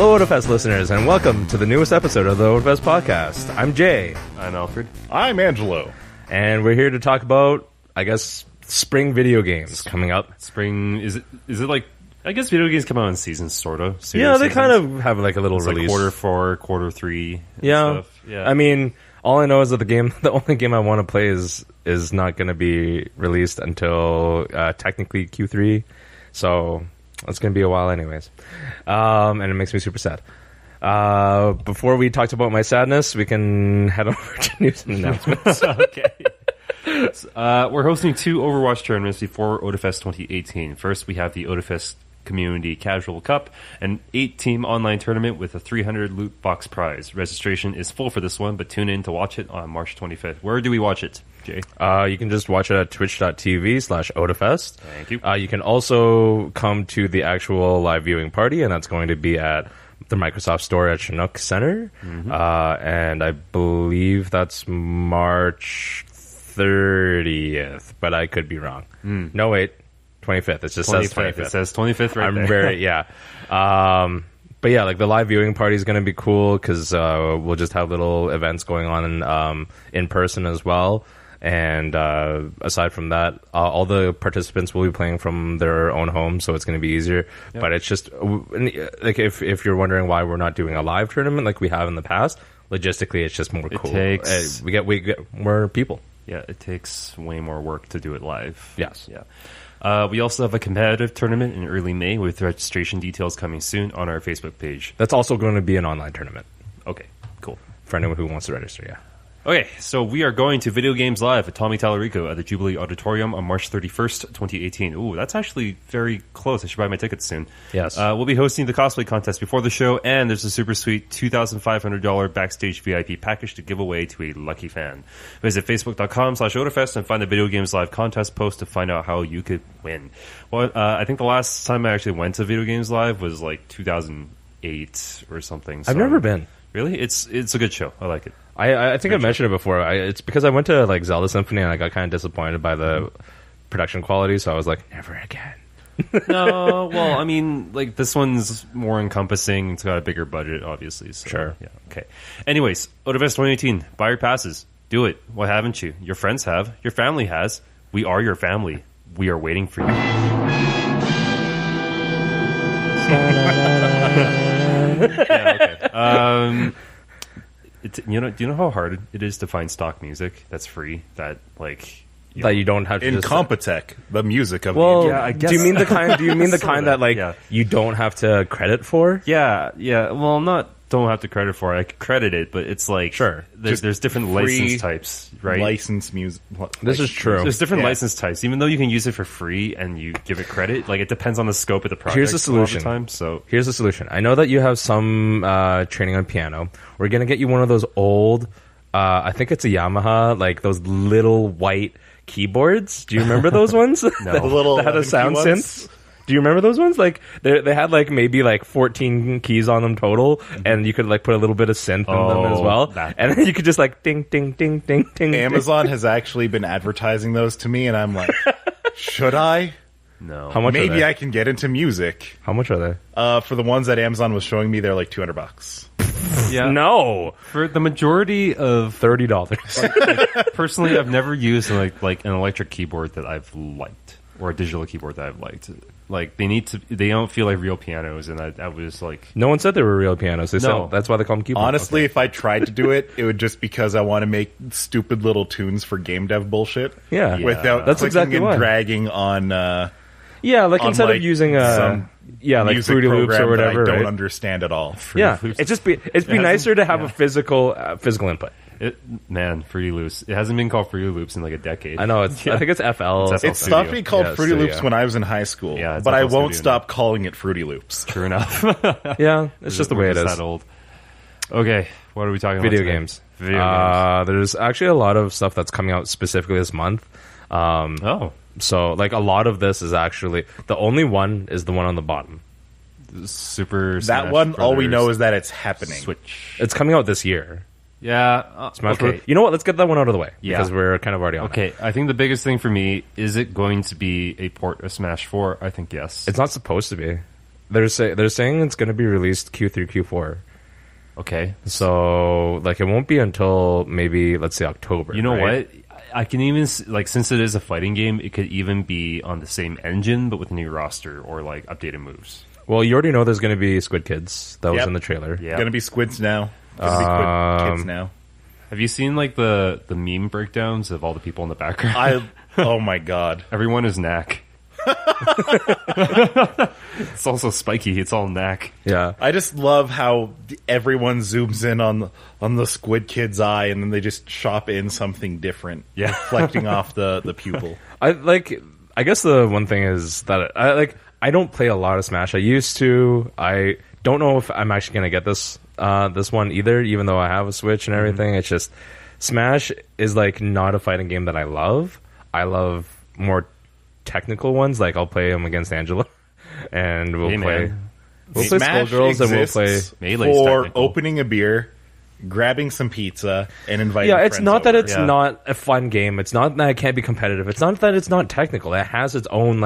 Hello, Otafest listeners, and welcome to the newest episode of the Otafest Podcast. I'm Jay. I'm Alfred. I'm Angelo. And we're here to talk about, I guess, spring video games coming up. Spring, is it like, I guess video games come out in seasons, sort of. Yeah, they kind of have like a little release. Like Q4, Q3, yeah. stuff. Yeah. I mean, all I know is that the only game I want to play is not going to be released until technically Q3. So it's going to be a while anyways. And it makes me super sad. Before we talked about my sadness, we can head over to news and announcements. Okay. We're hosting 2 Overwatch tournaments before Otafest 2018. First, we have the Otafest Community Casual Cup, an 8-team online tournament with a 300 loot box prize. Registration is full for this one, but tune in to watch it on March 25th. Where do we watch it, Jay? You can just watch it at twitch.tv/Otafest. Thank you. You can also come to the actual live viewing party, and that's going to be at the Microsoft Store at Chinook Center. Mm-hmm. And I believe that's March 30th, but I could be wrong. No, wait. 25th. It just says 25th. It says 25th right there. Very, yeah. But yeah, like the live viewing party is going to be cool because we'll just have little events going on in person as well. And aside from that, all the participants will be playing from their own home, so it's going to be easier. Yep. But it's just like if you're wondering why we're not doing a live tournament like we have in the past, logistically it's just more cool. We get more people. Yeah, it takes way more work to do it live. Yes. Yeah. We also have a competitive tournament in early May with registration details coming soon on our Facebook page. That's also going to be an online tournament. Okay, cool. For anyone who wants to register, yeah. Okay, so we are going to Video Games Live at Tommy Tallarico at the Jubilee Auditorium on March 31st, 2018. Ooh, that's actually very close. I should buy my tickets soon. Yes. We'll be hosting the cosplay contest before the show, and there's a super sweet $2,500 backstage VIP package to give away to a lucky fan. Visit facebook.com/Otafest and find the Video Games Live contest post to find out how you could win. Well, I think the last time I actually went to Video Games Live was like 2008 or something. So I've never been. Really? It's a good show. I like it. I think I mentioned it before. It's because I went to like Zelda Symphony and I got kind of disappointed by the production quality, so I was like, never again. No, well, I mean, like this one's more encompassing. It's got a bigger budget, obviously. So, sure. Yeah. Okay. Anyways, Otafest 2018. Buy your passes. Do it. Why haven't you? Your friends have. Your family has. We are your family. We are waiting for you. Yeah, okay. Do you know how hard it is to find stock music that's free? That you don't have to in Compotech, the music of well, the yeah, I guess. Do you mean the kind that you don't have to credit for? Yeah. Well, don't have to credit for it. I could credit it, but it's like sure. There's different license types, right? License music. This is true. There's different license types, even though you can use it for free and you give it credit. Like it depends on the scope of the project. Here's the solution. Here's the solution. I know that you have some training on piano. We're gonna get you one of those old. I think it's a Yamaha, like those little white keyboards. Do you remember those ones? No. The little that had a sound synth. Do you remember those ones? Like they had like maybe like 14 keys on them total, and you could like put a little bit of synth in them as well, and then you could just like ding ding ding ding ding. Amazon has actually been advertising those to me, and I'm like, should I? No. How much? Maybe I can get into music. How much are they? For the ones that Amazon was showing me, they're like $200. Yeah. No, for the majority of $30. Personally, I've never used like an electric keyboard that I've liked or a digital keyboard that I've liked. Like they don't feel like real pianos, and I was like, no one said they were real pianos. They said that's why they call them keyboards. Honestly, if I tried to do it, it would just because I want to make stupid little tunes for game dev bullshit. Yeah, without that's exactly and why. Dragging on. Instead of using some like Fruity Loops or whatever, that I don't understand at all. It'd be nicer to have a physical input. Fruity Loops. It hasn't been called Fruity Loops in like a decade. I know. I think it's FL. It stopped being called Fruity Loops when I was in high school. Yeah, but I won't stop calling it Fruity Loops. True enough. Yeah, it's just the way it is. That old. Okay, what are we talking Video about? Games. Video games. There's actually a lot of stuff that's coming out specifically this month. So like a lot of this is actually the only one is the one on the bottom. Super. That one. All we know is that it's happening. Switch. It's coming out this year. Yeah. Smash Bros. You know what? Let's get that one out of the way because we're kind of already on. Okay. I think the biggest thing for me is it going to be a port of Smash 4? I think yes. It's not supposed to be. they're saying it's going to be released Q3, Q4. Okay. So, like, it won't be until maybe, let's say, October. You know right? what? I can even, like, since it is a fighting game, it could even be on the same engine, but with a new roster or, like, updated moves. Well, you already know there's going to be Squid Kids. That was Yep. in the trailer. Yeah. Gonna be squids now. Gonna be Squid Kids now. Have you seen, like, the meme breakdowns of all the people in the background? Oh my god. Everyone is Knack. It's also spiky. It's all Knack. Yeah. I just love how everyone zooms in on the Squid Kid's eye, and then they just shop in something different, Yeah. reflecting off the pupil. I guess the one thing is that I don't play a lot of Smash. I used to. I don't know if I'm actually going to get this one either, even though I have a Switch and everything. It's just Smash is like not a fighting game that I love. I love more technical ones. Like I'll play them against Angelo, and we'll play Smash Skullgirls, and we'll play exists Melee's for technical. opening a beer, grabbing some pizza, and inviting Yeah, it's friends not that over. it's Yeah. not a fun game. It's not that it can't be competitive. It's not that it's not technical. It has its own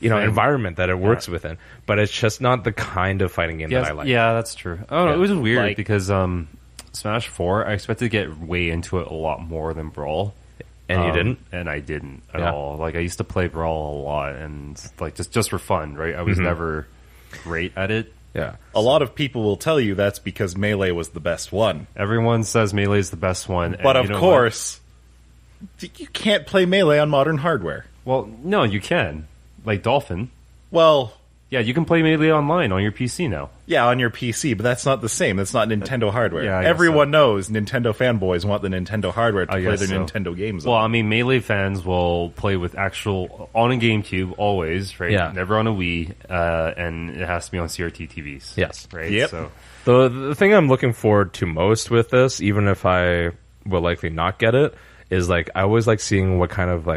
environment that it works within. But it's just not the kind of fighting game that I like. Yeah, that's true. Oh, no, Yeah. it was weird Like- because Smash 4, I expected to get way into it a lot more than Brawl. And you didn't. And I didn't at Yeah. all. Like, I used to play Brawl a lot, and like just for fun, right? I was never great at it. Yeah. A lot of people will tell you that's because Melee was the best one. Everyone says Melee's the best one. But and of you know course, you can't play Melee on modern hardware. what? Well, no, you can. Like Dolphin. Well, Yeah, you can play Melee online on your PC now. yeah, on your PC, but that's not the same. That's not Nintendo hardware. Yeah, I guess Everyone knows Nintendo fanboys want the Nintendo hardware to I play guess their so. Nintendo games Well, on. I mean, Melee fans will play with actual on a GameCube always, right? Yeah. Never on a Wii, and it has to be on CRT TVs. Yes. right. Yep. So The thing I'm looking forward to most with this, even if I will likely not get it, is like I always like seeing what kind of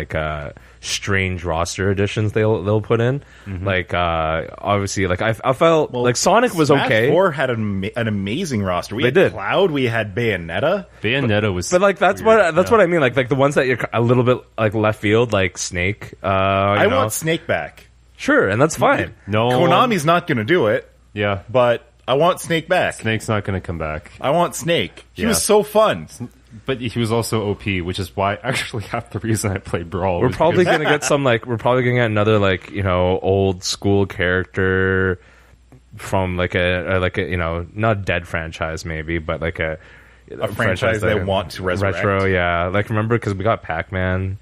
strange roster additions they'll put in. Like obviously, like I felt like Sonic was Smash okay, 4 had an amazing roster. We They had did. Cloud, we had Bayonetta. Bayonetta was, but like that's weird. what I mean. Like the ones that you're a little bit like left field, like Snake. I you know. want Snake back. Sure, and that's fine. No, Konami's not going to do it, Yeah, but I want Snake back. Snake's not going to come back. I want Snake. He Yeah. was so fun. But he was also OP, which is why actually half the reason I played Brawl. We're was probably because- gonna get some we're probably gonna get another old school character from like a not dead franchise maybe, but like a franchise they want to resurrect. retro. Yeah, like remember because we got Pac-Man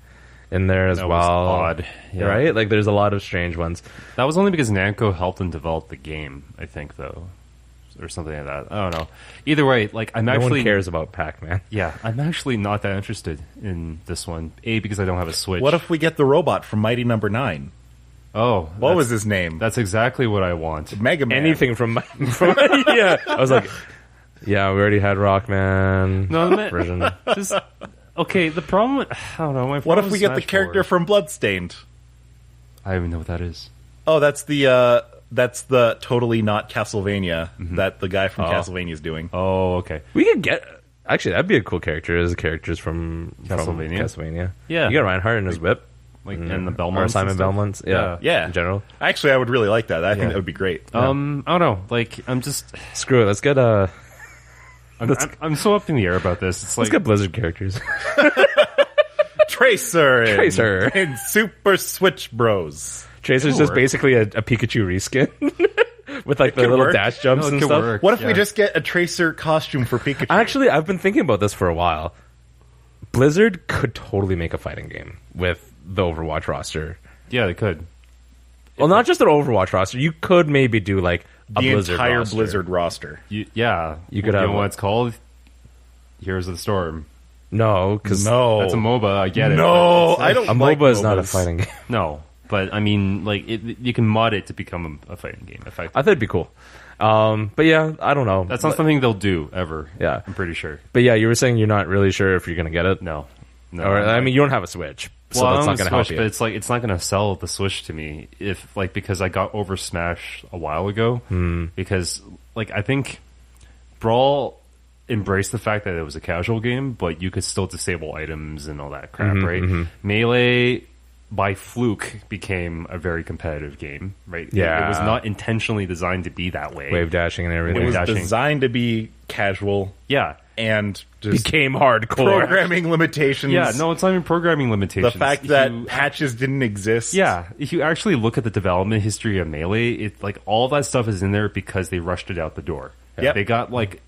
in there as That well. was odd. Yeah. Right? Like there's a lot of strange ones. That was only because Namco helped them develop the game, I think, though, or something like that. I don't know. Either way, like I'm No actually one cares about Pac-Man. Yeah, I'm actually not that interested in this one. A, because I don't have a Switch. What if we get the robot from Mighty Number 9? Oh, What was his name? That's exactly what I want. Mega Man. Anything from yeah. I was like, yeah, we already had Rockman No, man. version. Just okay. The problem, I don't know. My What problem if we with get the Smash character 4 from Bloodstained? I don't even know what that is. Oh, that's the totally not Castlevania that the guy from Castlevania is doing. Oh, okay. We could get. Actually, that'd be a cool character as characters from Castlevania? Castlevania. Yeah. You got Reinhardt in his whip. Like and the Or Belmonts, Simon and stuff. Belmonts. Yeah. Yeah. In general. Actually, I would really like that. I think Yeah. that would be great. I don't know. Like I'm just, Screw it. Let's get I'm so up in the air about this. It's let's like get Blizzard characters. Tracer and, Tracer. and Super Switch Bros. Tracer's Could just work. basically a Pikachu reskin with like the could little work. dash jumps No, it and could stuff. work. What if we Yeah. just get a Tracer costume for Pikachu? Actually, I've been thinking about this for a while. Blizzard could totally make a fighting game with the Overwatch roster. yeah, they could. Well, not just an Overwatch roster. You could maybe do like a the Blizzard entire roster. Blizzard roster. Yeah, You could know have what one. it's called. Heroes of the Storm. No, because No, That's a MOBA. I get it. No, but I it's don't. a like MOBA is not a MOBAs. fighting game. no. But I mean, like you can mod it to become a fighting game. Effectively. I thought it'd be cool. But yeah, I don't know. That's not something they'll do ever. Yeah. I'm pretty sure. But yeah, you were saying you're not really sure if you're gonna get it. No, Or I mean, you don't have a Switch, so well, that's I not don't gonna help Switch, you. but it's like it's not gonna sell the Switch to me if because I got over Smash a while ago because I think Brawl embraced the fact that it was a casual game, but you could still disable items and all that crap, right? Melee by fluke became a very competitive game, right? Yeah. It was not intentionally designed to be that way. Wave dashing and everything. It was dashing. designed to be casual Yeah. and just Became hardcore. programming limitations. Yeah, no, it's not even programming limitations. The fact If that you- patches didn't exist. Yeah, if you actually look at the development history of Melee, it like all that stuff is in there because they rushed it out the door. Yep. They got like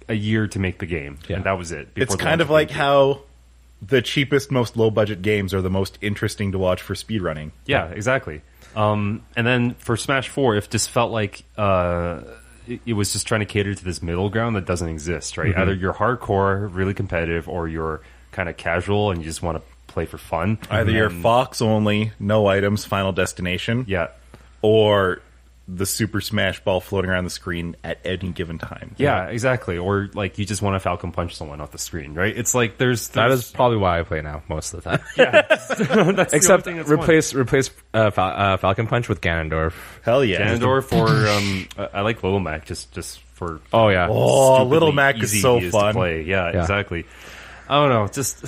a year to make the game, Yeah. and that was it. It's before the kind launch of like the how the cheapest, most low-budget games are the most interesting to watch for speedrunning. Yeah, exactly. And then for Smash 4, it just felt like it was just trying to cater to this middle ground that doesn't exist, right? Either you're hardcore, really competitive, or you're kind of casual and you just want to play for fun. Either you're And- Fox only, no items, Final Destination, Yeah. or the Super Smash Ball floating around the screen at any given time. Yeah, exactly. Or like you just want to Falcon Punch someone off the screen, right? It's like there's That is probably why I play now most of the time. that's the Except only thing that's fun. replace Falcon Punch with Ganondorf. Hell yeah. Ganondorf or I like Little Mac just for Oh yeah. Oh, stupidly Little Mac is easy so he is to fun. play. Yeah, Yeah. exactly. I don't know, just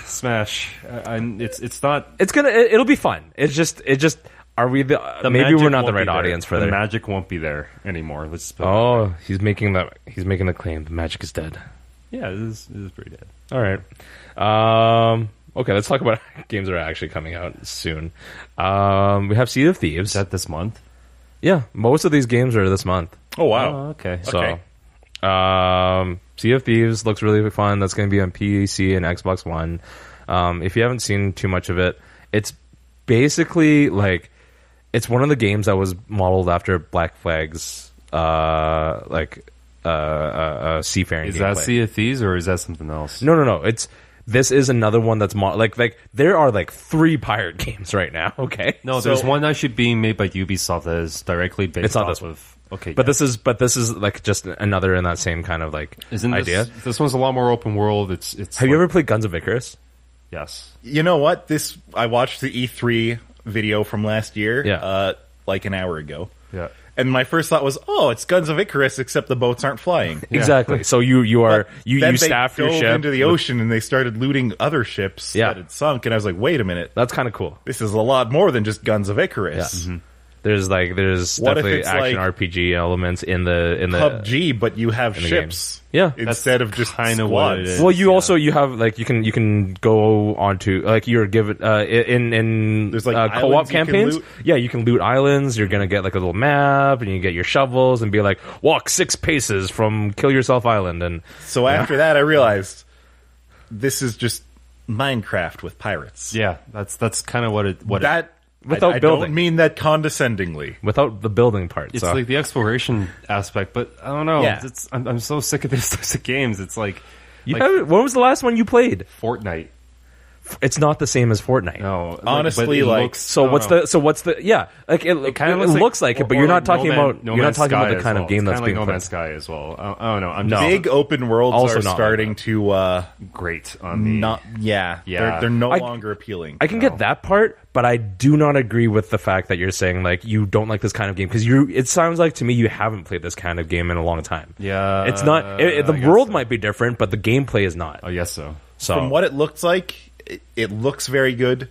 Smash. It's not It'll be fun. It's just are we maybe magic we're not the won't be right there. audience for the that. magic won't be there anymore. Let's just put it Oh, he's making the claim the magic is dead. yeah, it is pretty dead. All right. Okay, let's talk about games that are actually coming out soon. We have Sea of Thieves. Is that this month? Yeah, most of these games are this month. Oh, wow. Oh, okay. So, Sea of Thieves looks really fun. That's going to be on PC and Xbox One. If you haven't seen too much of it, it's basically like it's one of the games that was modeled after Black Flag's seafaring. Is that gameplay. Sea of Thieves or is that something else? No. This is another one that's like there are like 3 pirate games right now. Okay, No, So- there's one actually being made by Ubisoft that is directly based It's not off this one. of. Okay, but yeah. this is like just another in that same kind of like Isn't idea. This one's a lot more open world. It's. Have you ever played Guns of Icarus? Yes. You know what? I watched the E3 video from last year, Yeah. like an hour ago. Yeah. And my first thought was, oh, it's Guns of Icarus, except the boats aren't flying. Exactly. So you are you Then staff they your dove ship into the with- ocean and they started looting other ships Yeah. that had sunk. And I was like, wait a minute, That's kind of cool. this is a lot more than just Guns of Icarus. Yeah. There's What if definitely it's action like RPG elements in the PUBG, but you have in the ships. Yeah. Instead of just kinda what it squads. is. Well, you Yeah. also you have like you can go onto like you're given in There's, like, co-op islands you can campaigns. loot. Yeah, you can loot islands. You're gonna get like a little map, and you get your shovels, and be like walk 6 paces from Kill Yourself Island, and So after that, I realized this is just Minecraft with pirates. Yeah, that's kind of what it. That Without I building. don't mean that condescendingly. without the building part. It's so. like the exploration aspect, but I don't know. Yeah. I'm so sick of these types of games. It's like you like haven't, when was the last one you played? Fortnite. It's not the same as Fortnite. No, Honestly, but it like- looks- So I what's don't know. the yeah like it Kind of looks like it, but or you're not like talking about No you're not Man's talking about Sky the kind as of game well. that's It's being kinda like No played. Man's Sky as well. I don't know. I'm No. just Big open worlds Also are not starting to great on the not. Yeah, Yeah. They're no I- longer appealing. I can get that part, but I do not agree with the fact that you're saying like you don't like this kind of game because it sounds like to me you haven't played this kind of game in a long time. Yeah, It's not I the guess world so. might be different, but the gameplay is not. Oh, yes, so. So From what it looks like, it looks very good.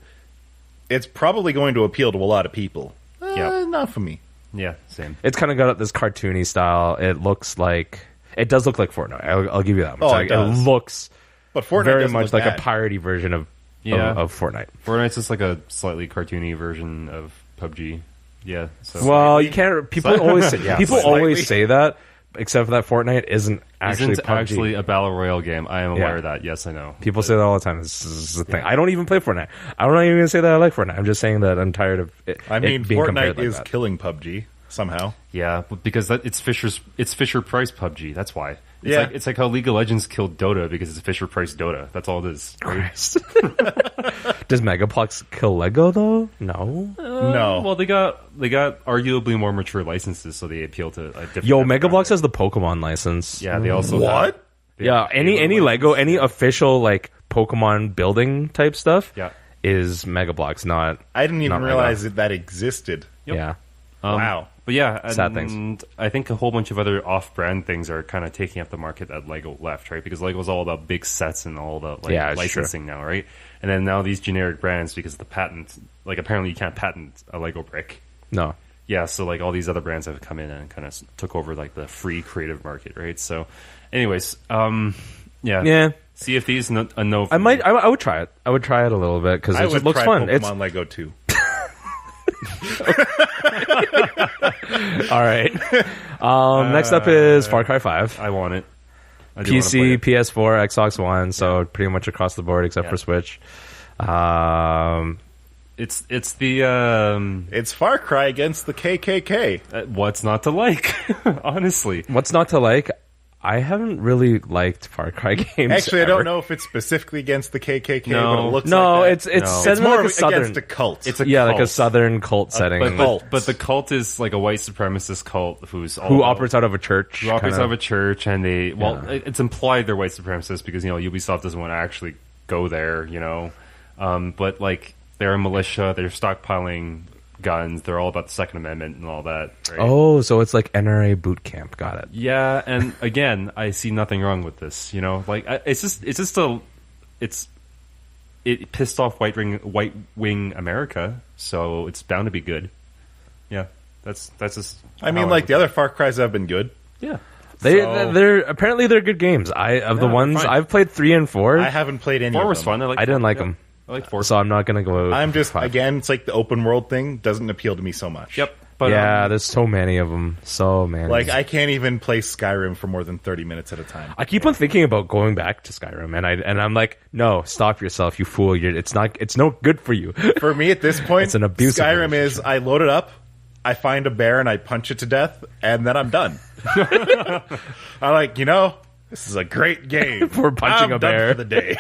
It's probably going to appeal to a lot of people. Yeah. Not for me. Yeah, same. it's kind of got this cartoony style. It does look like Fortnite. I'll give you that much. Oh, Like, it does. looks But Fortnite very doesn't much look like bad. a piratey version of Fortnite. Fortnite's just like a slightly cartoony version of PUBG. Yeah. So Well, you can't. People always say, people slightly. always say that, except for that Fortnite isn't actually isn't PUBG. actually a battle royale game. I am aware Yeah. of that. Yes, I know. People say that all the time. This is the thing. I don't even play Fortnite. I'm not even going to say that I like Fortnite. I'm just saying that I'm tired of it. I mean, it being compared Fortnite like is that. killing PUBG somehow. Yeah, but because it's Fisher Price PUBG. That's why. Yeah. It's like how League of Legends killed Dota because it's Fisher Price Dota. That's all it is. Right? Christ. Does Megaplex kill Lego though? No. No. Well, they got arguably more mature licenses, so they appeal to a different. Yo, demographic. Megaplex has the Pokemon license. Yeah, they also What? Yeah. Any Lego, any official like Pokemon building type stuff. Yeah. Is Megaplex not? I didn't even Not realize that existed. Yep. Yeah. Wow. But yeah, Sad and things. I think a whole bunch of other off-brand things are kind of taking up the market that Lego left, right? Because Lego's all about big sets and all about like Yeah, it's licensing now, right? And then now these generic brands, because of the patent, like apparently you can't patent a Lego brick. No. Yeah, so like all these other brands have come in and kind of took over like the free creative market, right? So, anyways, Yeah. Sea of Thieves, a no. I might. I would try it. I would try it a little bit because it just looks fun. Pokemon Lego too. All right. Next up is Far Cry 5. I want it. I do wanna play PC, it. PS4, Xbox One, so pretty much across the board except for Switch. It's the It's Far Cry against the KKK. what's not to like, honestly. What's not to like? I haven't really liked Far Cry games. Actually, I ever. don't know if it's specifically against the KKK, No. but it looks No, like that. it's set It's in more like a southern. against a cult. It's a like a cult. southern cult setting. But the cult is like a white supremacist cult who's all who about- operates out of a church. who operates kinda. out of a church, and it's implied they're white supremacists because Ubisoft doesn't want to actually go there, but like they're a militia, they're stockpiling guns, they're all about the Second Amendment and all that. Right? Oh, so it's like NRA boot camp. Got it. Yeah, and again, I see nothing wrong with this. It pissed off white wing America, so it's bound to be good. Yeah, that's just. I mean, like the other Far Cries have been good. Yeah. They're apparently they're good games. The ones fine. I've played 3 and 4. I haven't played any 4 of was them. fun. I didn't like them. I like 4. So I'm not gonna go. I'm just 5. again, it's like the open world thing doesn't appeal to me so much. Yep. But, yeah, there's so many of them. So many. Like I can't even play Skyrim for more than 30 minutes at a time. I keep on thinking about going back to Skyrim, and I'm like, no, stop yourself, you fool! It's no good for you. For me at this point, It's an abusive Skyrim is relationship. I load it up, I find a bear and I punch it to death, and then I'm done. I'm like, this is a great game. For punching I'm a done bear. for the day.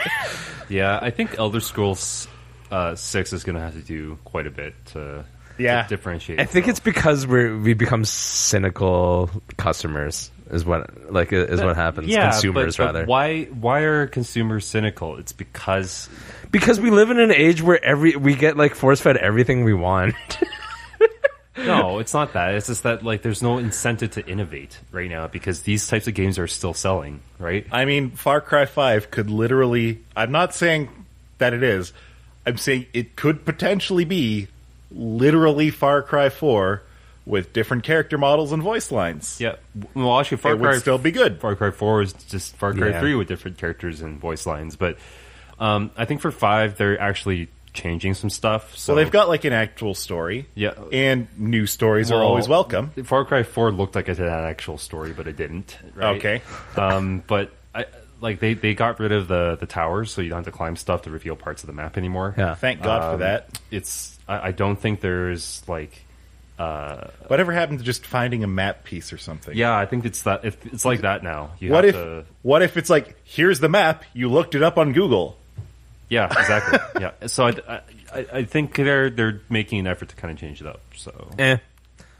Yeah, I think Elder Scrolls 6 is going to have to do quite a bit to differentiate. I think it's because we become cynical customers. Is what happens. Yeah, consumers but rather. Why are consumers cynical? It's because Because we live in an age where we get like force fed everything we want. no, it's not that. It's just that like there's no incentive to innovate right now because these types of games are still selling, right? I mean, Far Cry 5 could literally... I'm not saying that it is. I'm saying it could potentially be literally Far Cry 4 with different character models and voice lines. Yeah. Well, actually, Far It would Cry still be good. Far Cry 4 is just Far Cry Yeah. 3 with different characters and voice lines, but I think for 5 they're actually changing some stuff. So So they've got like an actual story. Yeah. And new stories are Well, always welcome. Far Cry 4 looked like it had an actual story, but it didn't. Right? Okay. But they got rid of the towers, so you don't have to climb stuff to reveal parts of the map anymore. Yeah. Thank God for that. I don't think there's like. Whatever happened to just finding a map piece or something? Yeah, I think it's it's like that now. What if it's like, here's the map, you looked it up on Google? Yeah, exactly. Yeah, so I think they're making an effort to kind of change it up. So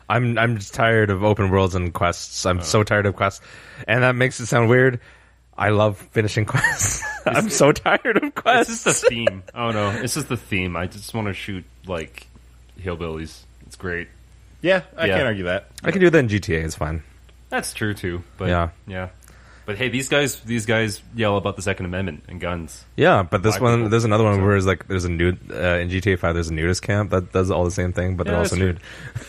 I'm just tired of open worlds and quests. I'm so tired of quests, and that makes it sound weird. I love finishing quests. I'm so tired of quests. It's just the theme. Oh no, it's just the theme. I just want to shoot like hillbillies. It's great. Yeah, I Yeah. can't argue that. I can do that in GTA. It's fine. That's true too. But Yeah. But hey, these guys yell about the Second Amendment and guns. Yeah, but this Black one, people. there's another one where it's like there's a nude in GTA 5. There's a nudist camp that does all the same thing, but they're Yeah, also that's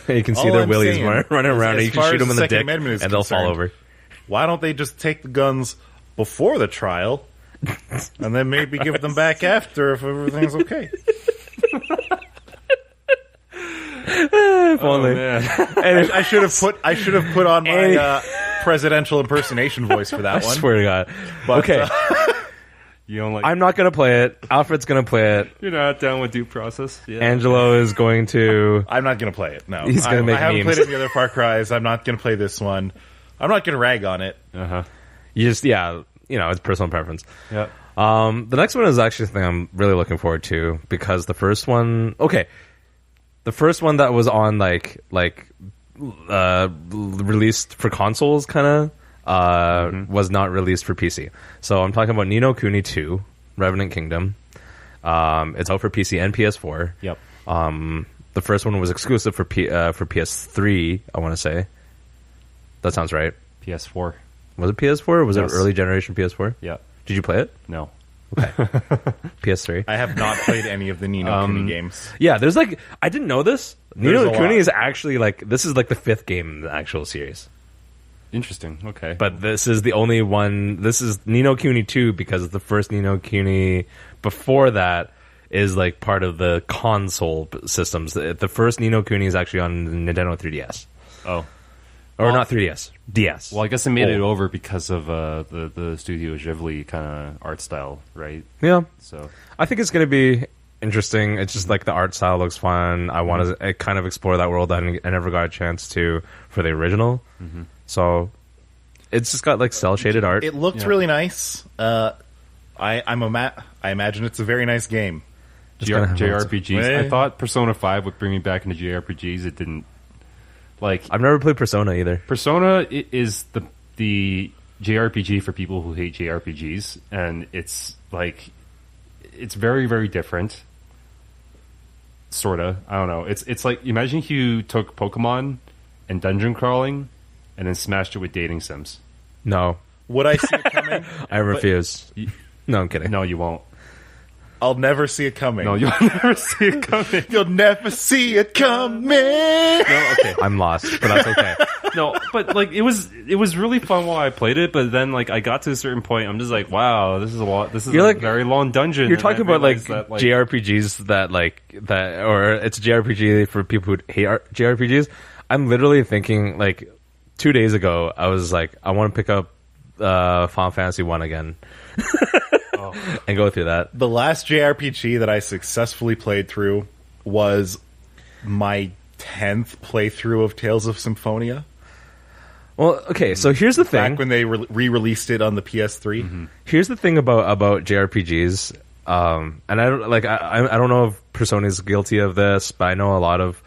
nude. You can see All their I'm willies saying running is, around, as and you can far shoot as them in the the Second dick, Amendment is and they'll fall concerned, over. Why don't they just take the guns before the trial and then maybe give them back after if everything's okay? If only. man. And I should have put on my presidential impersonation voice for that I one. swear to God. But, Okay, You don't like. I'm not gonna play it. Alfred's gonna play it. You're not down with due process. Yeah. Angelo is going to. I'm not going to play it. No, He's gonna make I haven't memes. played any other Far Cries. I'm not going to play this one. I'm not going to rag on it. You just, it's personal preference. Yeah. The next one is actually something I'm really looking forward to because the first one that was on released for consoles kind of was not released for PC. So I'm talking about Ni no Kuni 2, Revenant Kingdom. It's out for PC and PS4. Yep. The first one was exclusive for PS3, I want to say. That sounds right. PS4. Was it PS4 or was Yes. it early generation PS4? Yeah. Did you play it? No. PS3. I have not played any of the Ni no Kuni games. Yeah, there's like I didn't know this. Ni There's no a Kuni lot. is actually like this is like the 5th game in the actual series. Interesting. Okay. But this is the only one. This is Ni no Kuni 2 because the first Ni no Kuni before that is like part of the console systems. The first Ni no Kuni is actually on Nintendo 3DS. Oh. Or not 3DS, DS. Well, I guess they made it over because of the Studio Ghibli kind of art style, right? Yeah. So I think it's going to be interesting. It's just like the art style looks fun. I want to kind of explore that world that I never got a chance to for the original. So it's just got like cell shaded art. It looked really nice. I imagine it's a very nice game. JRPGs. Eh. I thought Persona 5 would bring me back into JRPGs. It didn't. Like I've never played Persona either. Persona is the JRPG for people who hate JRPGs, and it's like it's very, very different. Sorta. I don't know. It's like imagine if you took Pokemon and dungeon crawling and then smashed it with dating sims. No, Would I see it coming? I refuse. No, I'm kidding. No, you won't. I'll never see it coming. No, you'll never see it coming. You'll never see it coming. No, okay. I'm lost, but that's okay. No, but like it was really fun while I played it, but then like I got to a certain point, I'm just like, wow, this is a lot. This is You're a like- very long dungeon. You're and I talking about like, realized that, JRPGs that or it's a JRPG for people who hate JRPGs. I'm literally thinking like 2 days ago, I was like, I want to pick up Final Fantasy 1 again. And go through that. The last JRPG that I successfully played through was my 10th playthrough of Tales of Symphonia. Well, okay, so here's the thing. Back when they re-released it on the PS3. Here's the thing about JRPGs, and I don't like I don't know if Persona is guilty of this, but I know a lot of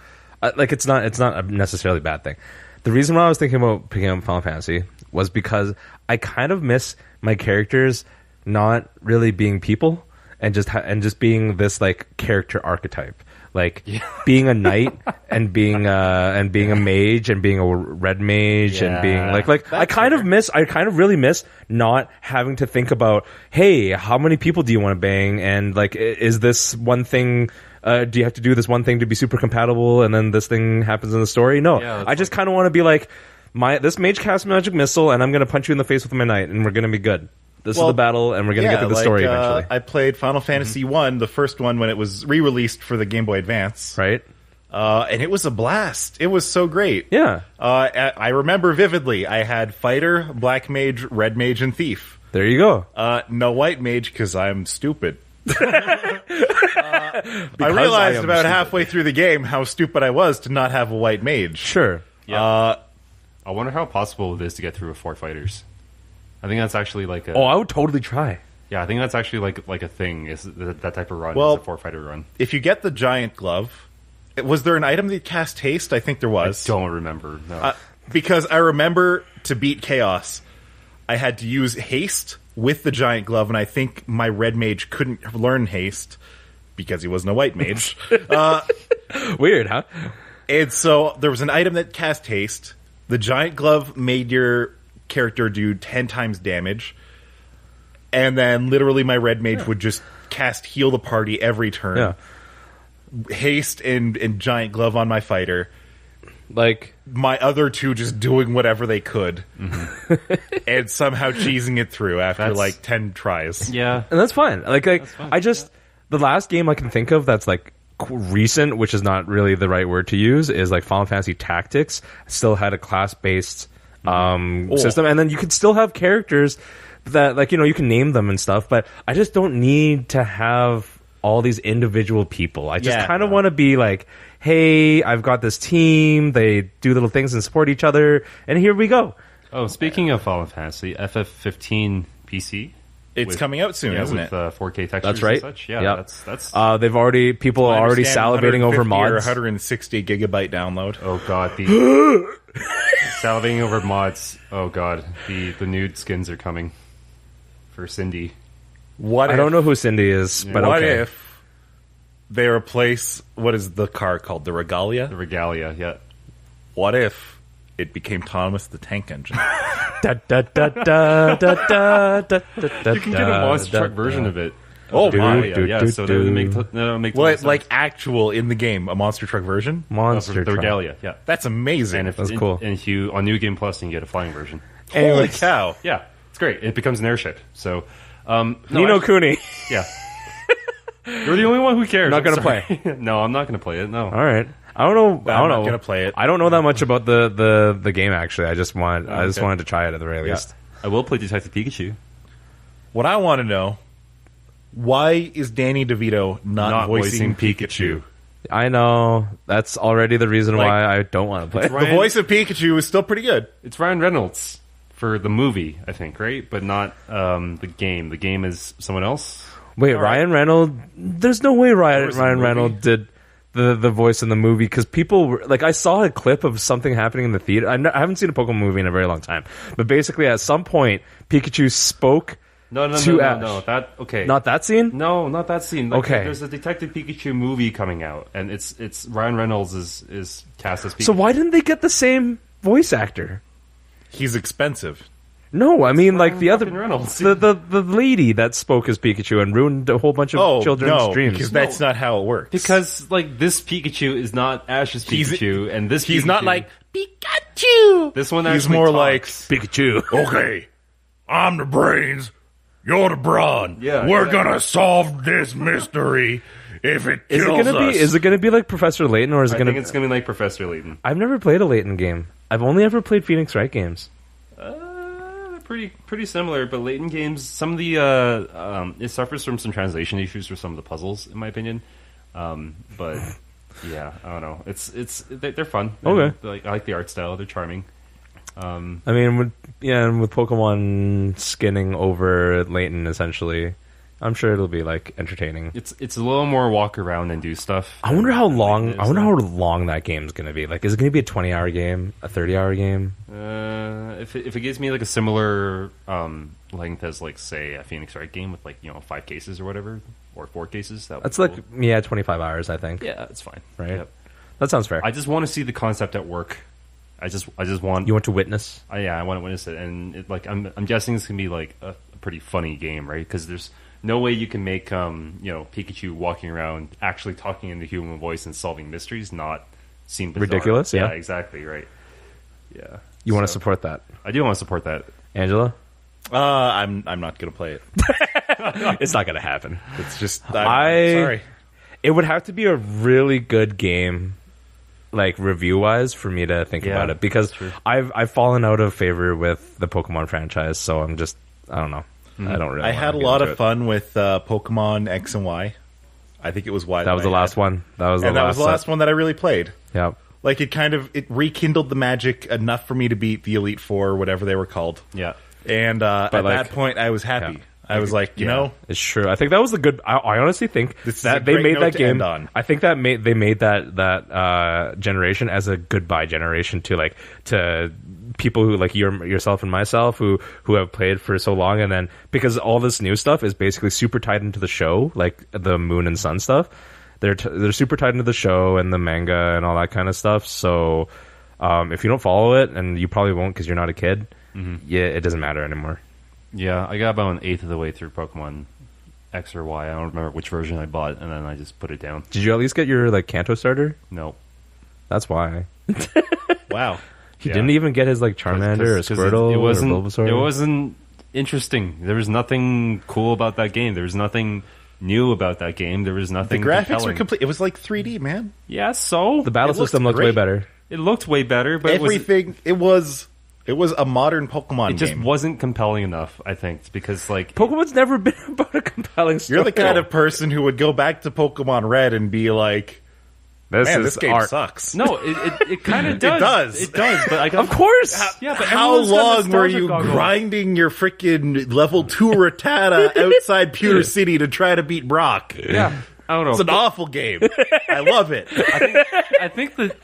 like it's not necessarily a bad thing. The reason why I was thinking about picking up Final Fantasy was because I kind of miss my characters not really being people and just being this like character archetype, like being a knight and being a mage and being a red mage and being like I kind of really miss not having to think about, hey, how many people do you want to bang, and like is this one thing do you have to do this one thing to be super compatible and then this thing happens in the story? No, I just kind of want to be like, this mage casts magic missile and I'm going to punch you in the face with my knight and we're going to be good. This is the battle, and we're going to get to the story eventually. I played Final Fantasy 1, the first one, when it was re-released for the Game Boy Advance. Right? And it was a blast. It was so great. Yeah. I remember vividly. I had Fighter, Black Mage, Red Mage, and Thief. There you go. No White Mage, because I'm stupid. I realized about halfway through the game how stupid I was to not have a White Mage. Sure. Yeah. I wonder how possible it is to get through with 4 fighters. I think that's actually like a... Oh, I would totally try. Yeah, I think that's actually like a thing, is that type of run, Well, is a 4-fighter run. If you get the Giant Glove... Was there an item that cast haste? I think there was. I don't remember, no. Because I remember to beat Chaos, I had to use haste with the Giant Glove, and I think my Red Mage couldn't learn haste because he wasn't a White Mage. Weird, huh? And so there was an item that cast haste. The Giant Glove made your character do 10 times damage, and then literally my Red Mage would just cast heal the party every turn. Yeah. Haste and Giant Glove on my fighter. Like, my other two just doing whatever they could, and somehow cheesing it through after like 10 tries. Yeah. and that's fine. Like I just, the last game I can think of that's like recent, which is not really the right word to use, is like Final Fantasy Tactics. Still had a class-based system, and then you could still have characters that, like, you know, you can name them and stuff, but I just don't need to have all these individual people. I just kind of want to be like, hey, I've got this team, they do little things and support each other, and here we go. Oh, speaking of Final Fantasy, FF15 PC. It's coming out soon, isn't it? 4K textures That's right. and such. Yeah, Yep. that's They've already, people are already salivating over 150 or mods. 160 gigabyte download. Oh god, the salivating over mods. Oh god, the nude skins are coming for Cindy. What I don't know who Cindy is, but what okay. if they replace, what is the car called? The Regalia? The Regalia, yeah. What if it became Thomas the Tank Engine? Da, da, da, da, da, da, da, da, You can get a monster truck version of it. Oh my! Yeah. So they make What, like actual in the game, a monster truck version? monster the truck. regalia. Yeah. That's amazing. And if That's cool. And if you on New Game Plus, you can get a flying version. Holy Anyways. cow! Yeah, it's great. It becomes an airship. So, Nino Cooney. Yeah. You're the only one who cares. Not gonna play. No, I'm not gonna play it. No. All right. I don't know. I don't I'm not know. gonna play it. I don't know that much about the game. Actually, I just wanted to try it at the very least. I will play Detective Pikachu. What I want to know: why is Danny DeVito not voicing Pikachu? I know that's already the reason Like, why I don't want to play. The voice of Pikachu is still pretty good. It's Ryan Reynolds for the movie, I think, right? But not the game. The game is someone else. Wait, Ryan Reynolds? There's no way Ryan was a movie. Reynolds did the voice in the movie because people were like, I saw a clip of something happening in the theater. I haven't seen a Pokemon movie in a very long time, but basically at some point Pikachu spoke. No. Ash. That okay. Not that scene. No, not that scene. Like, Okay. There's a Detective Pikachu movie coming out, and it's Ryan Reynolds is cast as Pikachu. So why didn't they get the same voice actor? He's expensive. No, I mean like the other fucking Reynolds. the lady that spoke as Pikachu and ruined a whole bunch of children's dreams. because that's not how it works. Because like this Pikachu is not Ash's Pikachu, and this he's Pikachu, not like Pikachu. this one. He's actually more talks. like Pikachu. okay, I'm the brains, you're the brawn. Yeah, we're exactly. gonna solve this mystery. If it Is kills it gonna us, be? Is it gonna be like Professor Layton, or is it I gonna? think it's gonna be like Professor Layton. I've never played a Layton game. I've only ever played Phoenix Wright games. Pretty similar, but Layton games, some of the it suffers from some translation issues for some of the puzzles, in my opinion. But yeah, I don't know. They're fun. Okay. I like the art style. They're charming. I mean, with Pokemon skinning over Layton, essentially, I'm sure it'll be like entertaining. It's a little more walk around and do stuff. I wonder how long. Layton is, I wonder how long that game's gonna be. Like, is it gonna be a 20-hour game, a 30-hour game? If it gives me like a similar length as like say a Phoenix Wright game with like 5 cases or whatever, or 4 cases, that would That's be like cool. 25 hours, I think. Yeah, it's fine. Right. Yep. That sounds fair. I just want to see the concept at work. I just want You want to witness? I want to witness it, and I'm guessing it's gonna be like a pretty funny game, right? Because there's no way you can make Pikachu walking around actually talking in the human voice and solving mysteries not seem bizarre. Ridiculous, yeah. Exactly right. Yeah, You want to support that, I do want to support that. Angela? I'm not gonna play it. It's not gonna happen. It's just I- sorry. It would have to be a really good game, like review wise, for me to think Yeah, about it, because that's true. I've fallen out of favor with the Pokemon franchise, so I don't know. I don't really. I wanna had a get lot into of it. fun with Pokemon X and Y. I think it was Y. That was the last one. That was the and last. that was the last one that I really played. Yeah. Like it rekindled the magic enough for me to beat the Elite Four, whatever they were called. Yeah, And at like- that point, I was happy. Yeah. I was like, you know, It's true. I think that was the good. I honestly think This is that a they great made note that to game. end on. I think that they made that generation as a goodbye generation to people who like yourself and myself who have played for so long, and then because all this new stuff is basically super tied into the show, like the Moon and Sun stuff. They're super tied into the show and the manga and all that kind of stuff. So if you don't follow it, and you probably won't because you're not a kid, yeah, it doesn't matter anymore. yeah. I got about an eighth of the way through Pokemon X or Y. I don't remember which version I bought, and then I just put it down. Did you at least get your like Kanto starter? No. That's why. wow. He Yeah. didn't even get his like Charmander or 'Cause Squirtle it wasn't, or Bulbasaur. It wasn't interesting. There was nothing cool about that game. There was nothing new about that game. There was The nothing graphics compelling. were complete. It was like 3D, man. Yeah, so The battle It looked system looked way great. better. it looked way better, but Everything. It was a modern Pokemon it just game. wasn't compelling enough. I think because like Pokemon's never been about a compelling story. You're the kind of person who would go back to Pokemon Red and be like, man, this game art. sucks. no, it kind of does. does. It does. But I Of course. yeah. But How everyone's got long were nostalgia you goggles. grinding your freaking level 2 Rattata outside Pewter City to try to beat Brock? Yeah, I don't know. It's an awful game. I love it. I think the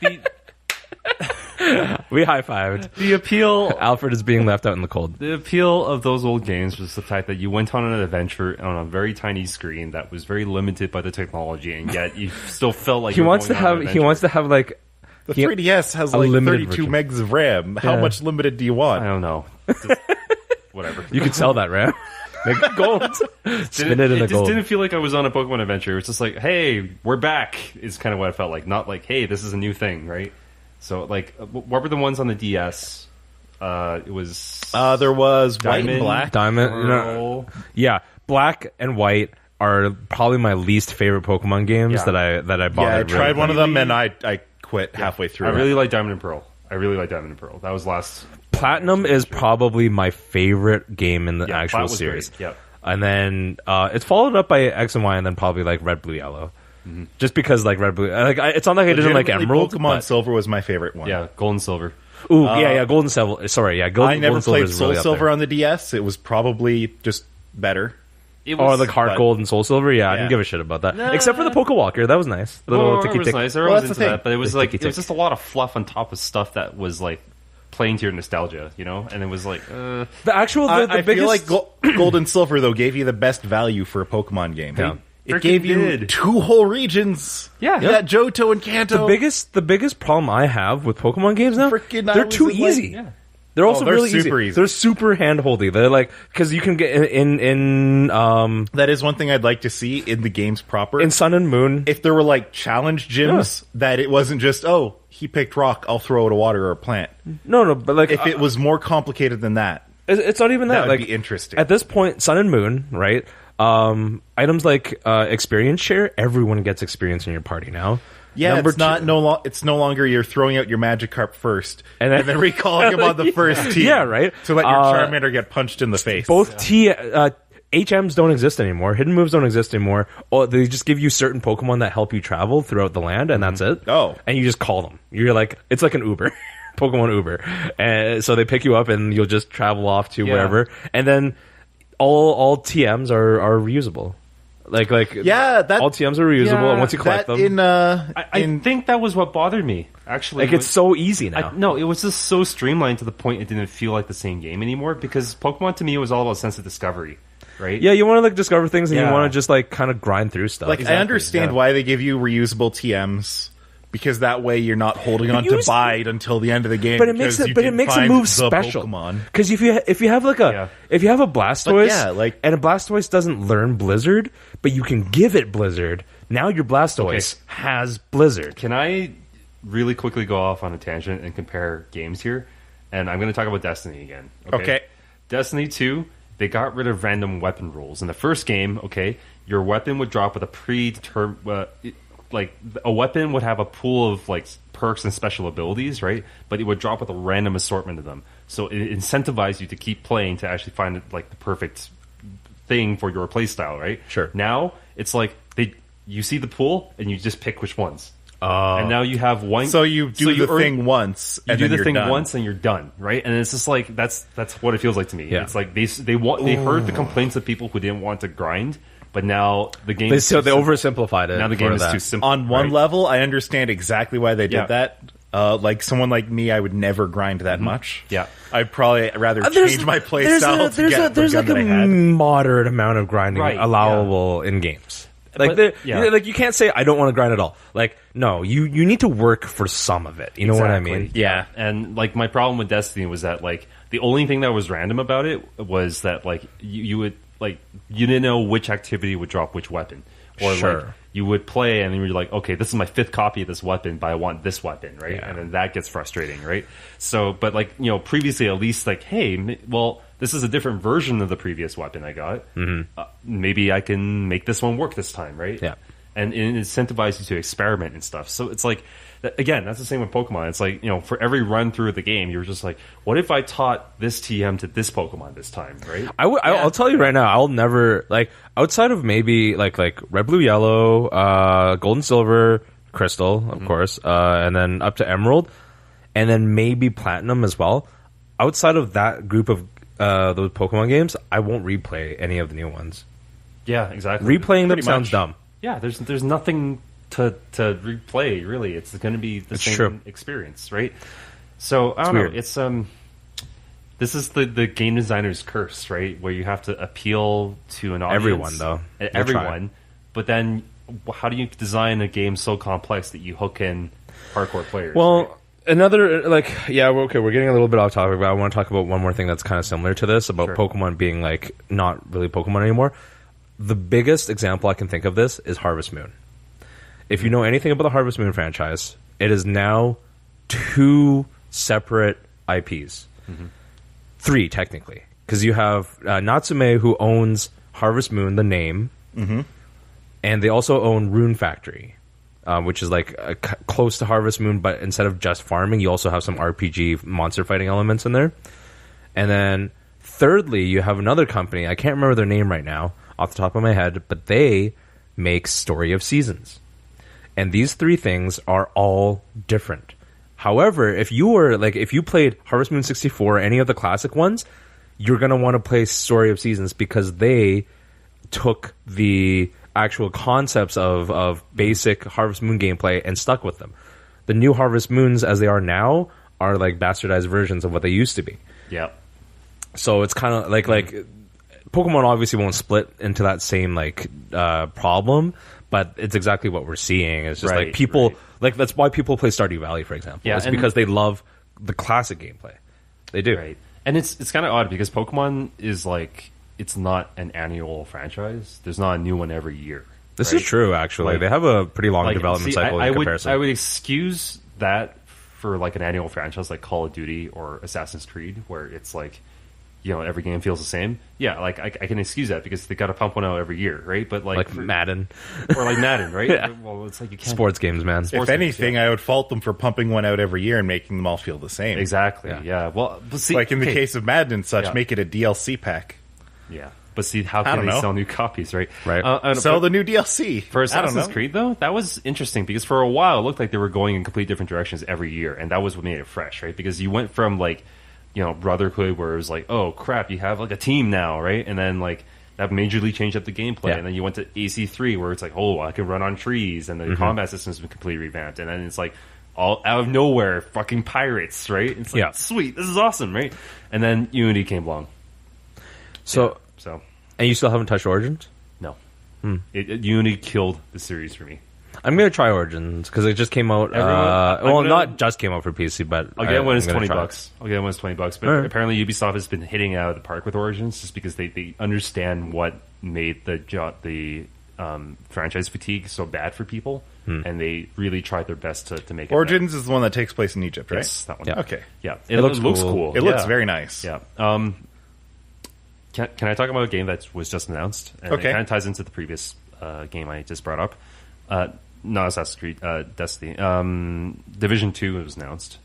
We high fived. the appeal Alfred is being left out in the cold. The appeal of those old games was the fact that you went on an adventure on a very tiny screen that was very limited by the technology, and yet you still felt like He wants to have like The 3DS has like 32 megs of RAM. How much limited do you want? I don't know. Whatever. You could sell that RAM. Make gold. Spin it in It a gold. just didn't feel like I was on a Pokemon adventure. It was just like, hey, we're back. Is kind of what I felt like. Not like, hey, this is a new thing, right? So, like, what were the ones on the DS? It was there was Diamond, white and black. Diamond. Yeah, black and white are probably my least favorite Pokemon games that I bothered. Yeah, I tried really one of them and I quit halfway through. I really like Diamond and Pearl. That was last. Platinum is probably my favorite game in the actual Plat was series. great. Yeah. And then it's followed up by X and Y, and then probably like Red, Blue, Yellow. Just because like Red, Blue, it's not like I didn't like Emerald. Pokemon Silver was my favorite one. Yeah, Gold and Silver. Ooh, yeah, Golden Silver. Sorry, yeah, I never Golden Silver played is Soul really up Silver there. on the DS. It was probably just better. Or like Heart but- Gold and Soul Silver. Yeah, I didn't give a shit about that. Except for the Pokewalker, that was nice. The little It was ticky-tick. nice. Well, Everyone was that's into the that, but it was The like it ticky-tick. was just a lot of fluff on top of stuff that was like playing to your nostalgia, you know. And it was like, The actual, the I biggest. feel like Gold and Silver though gave you the best value for a Pokemon game. Yeah. It Freaking gave you did. 2 whole regions. Yeah. You got Johto and Kanto. the biggest problem I have with Pokemon games now, Frickin' they're too Islands, like- easy. yeah. They're also they're really super easy. They're super hand-holdy. They're like, because you can get in That is one thing I'd like to see in the games proper. in Sun and Moon. If there were like challenge gyms, that it wasn't just, oh, he picked rock, I'll throw it a water or a plant. No, but like If it was more complicated than that, it's not even that. that would Like be interesting. at this point, Sun and Moon, right? Items like experience share. Everyone gets experience in your party now. Yeah, Number it's not it's no longer you're throwing out your Magikarp first And and then- then recalling him on the first team. Yeah, right. To let your Charmander get punched in the face. Both HMs don't exist anymore. Hidden moves don't exist anymore. Or they just give you certain Pokemon that help you travel throughout the land, and that's it. Oh. And you just call them. You're like, it's like an Uber. Pokemon Uber. And so they pick you up and you'll just travel off to wherever. And then all TMs are reusable. Like Yeah, that- all TMs are reusable, Yeah, and once you collect that them, I think that was what bothered me. Actually, like it's so easy now. no, it was just so streamlined to the point it didn't feel like the same game anymore. Because Pokemon to me was all about sense of discovery, right? Yeah, you want to like discover things, and you Yeah. want to just like kind of grind through stuff. like I understand yeah. why they give you reusable TMs. Because that way you're not holding on to Bide until the end of the game. But it makes because it. you But it didn't makes a find move the special. Pokemon. Because if you have like a Blastoise, But yeah, like- and a Blastoise doesn't learn Blizzard, but you can give it Blizzard. Now your Blastoise has Blizzard. Can I really quickly go off on a tangent and compare games here? And I'm going to talk about Destiny again. Okay. Destiny 2, they got rid of random weapon rules. In the first game, your weapon would drop with a predetermined... like, a weapon would have a pool of, like, perks and special abilities, right? But it would drop with a random assortment of them. So it incentivized you to keep playing to actually find, like, the perfect thing for your playstyle, right? Sure. Now, it's like, you see the pool, and you just pick which ones. And now you have one. So you do the thing once, You and do then the you're thing done. once, and you're done, right? And it's just like that's what it feels like to me. Yeah. It's like they heard the complaints of people who didn't want to grind, but now the game. They is too simple. oversimplified it. Now the game for is that. too simple. On one right? level, I understand exactly why they did Yeah. that. Like someone like me, I would never grind that much. Yeah. I'd probably rather There's- change my play there's style a- to there's get a- there's the gun like that I a had. moderate amount of grinding Right, allowable in games. Like But- the- yeah. like you can't say I don't want to grind at all. Like no, you need to work for some of it. You know what I mean? Yeah. And like my problem with Destiny was that like the only thing that was random about it was that like you would like you didn't know which activity would drop which weapon. Or like Sure. you would play and then you're like, okay, this is my 5th copy of this weapon, but I want this weapon, right? Yeah. And then that gets frustrating, right? So, but like, you know, previously at least like, hey, well, this is a different version of the previous weapon I got. Mm-hmm. Maybe I can make this one work this time, right? Yeah. And it incentivizes you to experiment and stuff. So it's like, again, that's the same with Pokemon. It's like, you know, for every run through of the game, you're just like, what if I taught this TM to this Pokemon this time, right? I'll tell you right now, I'll never like outside of maybe like Red, Blue, Yellow, Gold and Silver, Crystal, of course, and then up to Emerald, and then maybe Platinum as well. Outside of that group of those Pokemon games, I won't replay any of the new ones. Yeah, exactly. Replaying them Pretty sounds much. dumb. Yeah, there's nothing to replay really. It's going to be the same true. experience, right? So I don't know. weird. It's this is the game designer's curse, right? Where you have to appeal to an audience, Everyone, though. They'll everyone. But then, how do you design a game so complex that you hook in hardcore players. Well, right? another we're getting a little bit off topic, but I want to talk about one more thing that's kind of similar to this about Pokemon being like not really Pokemon anymore. The biggest example I can think of this is Harvest Moon. If you know anything about the Harvest Moon franchise, it is now 2 separate IPs. 3 technically, because you have Natsume, who owns Harvest Moon, the name, and they also own Rune Factory, which is like close to Harvest Moon, but instead of just farming, you also have some RPG monster fighting elements in there. And then thirdly, you have another company, I can't remember their name right now off the top of my head, but they make Story of Seasons. And these 3 things are all different. However, if you played Harvest Moon 64 or any of the classic ones, you're going to want to play Story of Seasons because they took the actual concepts of basic Harvest Moon gameplay and stuck with them. The new Harvest Moons, as they are now, are like bastardized versions of what they used to be. Yeah. So it's kind of like Pokemon obviously won't split into that same problem, but it's exactly what we're seeing. It's just like people that's why people play Stardew Valley, for example. Yeah, it's because they love the classic gameplay. They do. Right. And it's kind of odd because Pokemon is like, it's not an annual franchise. There's not a new one every year. This is true, actually. They have a pretty long development cycle in comparison. I would excuse that for like an annual franchise like Call of Duty or Assassin's Creed, where it's like, every game feels the same. Yeah, like I can excuse that because they got to pump one out every year, right? But like Madden. Or like Madden, right? Yeah. Well, it's like you can't. Sports games, man. If anything, I would fault them for pumping one out every year and making them all feel the same. Exactly, yeah. Well, but see, like in the case of Madden and such, make it a DLC pack. Yeah. But see, how can they sell new copies, right? Right. Sell the new DLC. For Assassin's Creed, though, that was interesting because for a while it looked like they were going in completely different directions every year, and that was what made it fresh, right? Because you went from Brotherhood, where it was like, oh crap, you have like a team now, right? And then like that majorly changed up the gameplay, and then you went to AC3, where it's like, oh, I can run on trees, and the combat system's been completely revamped, and then it's like all out of nowhere, fucking pirates, right? It's like, sweet, this is awesome, right? And then Unity came along. So, and you still haven't touched Origins? No. Unity killed the series for me. I'm going to try Origins because it just came out. Not just came out for PC, but I'll get it when it's $20. I'll get it when it's $20. But apparently Ubisoft has been hitting out of the park with Origins just because they understand what made the franchise fatigue so bad for people, and they really tried their best to make it. Origins is the one that takes place in Egypt, right? Yes, that one. Yeah. Okay. Yeah, it looks cool. It looks very nice. Yeah. Can I talk about a game that was just announced? And it kind of ties into the previous game I just brought up. Not Assassin's Creed, Destiny. Division 2 was announced.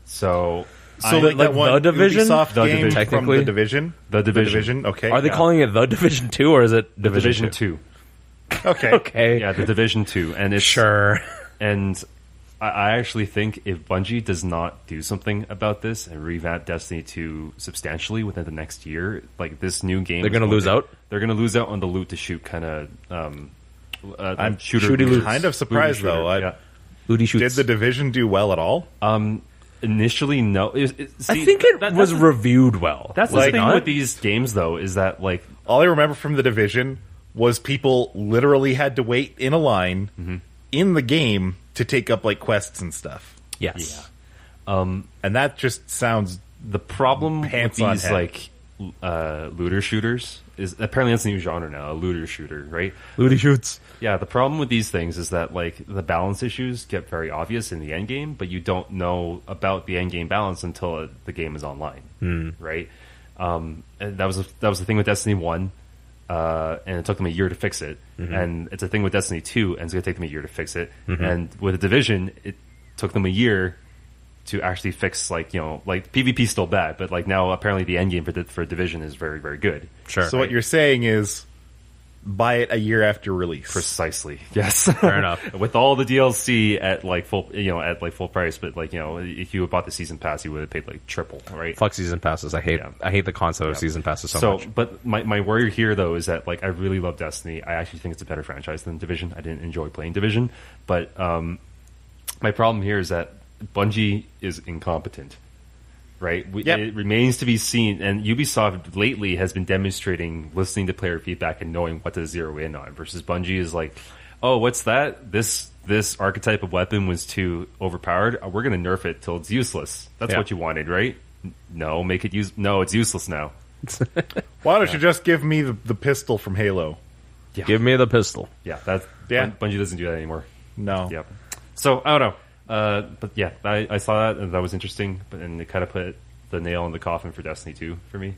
So The Division? Ubisoft game technically? from The Division? The Division. Okay. Are they calling it The Division 2 or is it Division 2? Okay. Okay. Yeah, The Division 2. And it's sure. And I actually think if Bungie does not do something about this and revamp Destiny 2 substantially within the next year, like this new game, they're going to lose out? They're going to lose out on the loot to shoot kind of I'm kind of surprised though. Looty shoots. Did The Division do well at all? Initially, no. I think it was reviewed well. That's the thing with these games, though, is that like all I remember from The Division was people literally had to wait in a line in the game to take up like quests and stuff. Yes. Yeah. And that just sounds the problem with these like looter shooters is apparently that's a new genre now, a looter shooter, right? Looty shoots. Yeah, the problem with these things is that like the balance issues get very obvious in the end game, but you don't know about the end game balance until the game is online, right? And that was the thing with Destiny 1, and it took them a year to fix it, and it's a thing with Destiny 2, and it's going to take them a year to fix it, and with The Division, it took them a year to actually fix like PvP's still bad, but like now apparently the end game for Division is very, very good. Sure. So what you're saying is buy it a year after release. Precisely. Yes. Fair enough. With all the DLC at like full price, but like if you had bought the season pass, you would have paid like triple, right? Fuck season passes. I hate the concept of season passes so much. But my worry here though is that like I really love Destiny. I actually think it's a better franchise than Division. I didn't enjoy playing Division, but my problem here is that Bungie is incompetent, right? It remains to be seen, and Ubisoft lately has been demonstrating listening to player feedback and knowing what to zero in on, versus Bungie is like, oh, what's that? This this archetype of weapon was too overpowered, we're going to nerf it till it's useless. That's what you wanted, right? No, make it use. No, it's useless now. Why don't you just give me the pistol from Halo? Yeah. Give me the pistol. Yeah, Bungie doesn't do that anymore. No. Yep. So I don't know, but yeah, I saw that and that was interesting, and it kind of put the nail in the coffin for Destiny 2 for me,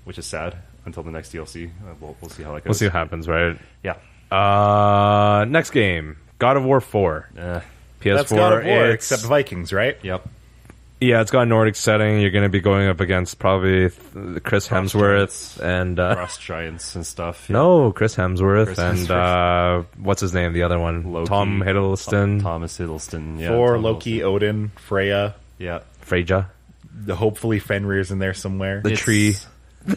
which is sad until the next DLC. We'll see how that goes. We'll see what happens, right? Yeah. Next game, God of War 4. PS4. That's God of War, except Vikings, right? Yep. Yeah, it's got a Nordic setting. You're going to be going up against probably Chris Hemsworth and Frost Giants and stuff. No, Chris Hemsworth and what's his name? The other one, Loki. Tom Hiddleston. Thomas Hiddleston. Yeah, Thor, Tom Loki, Hiddleston. Odin, Freya. Yeah. Freyja. Hopefully Fenrir's in there somewhere. The tree. The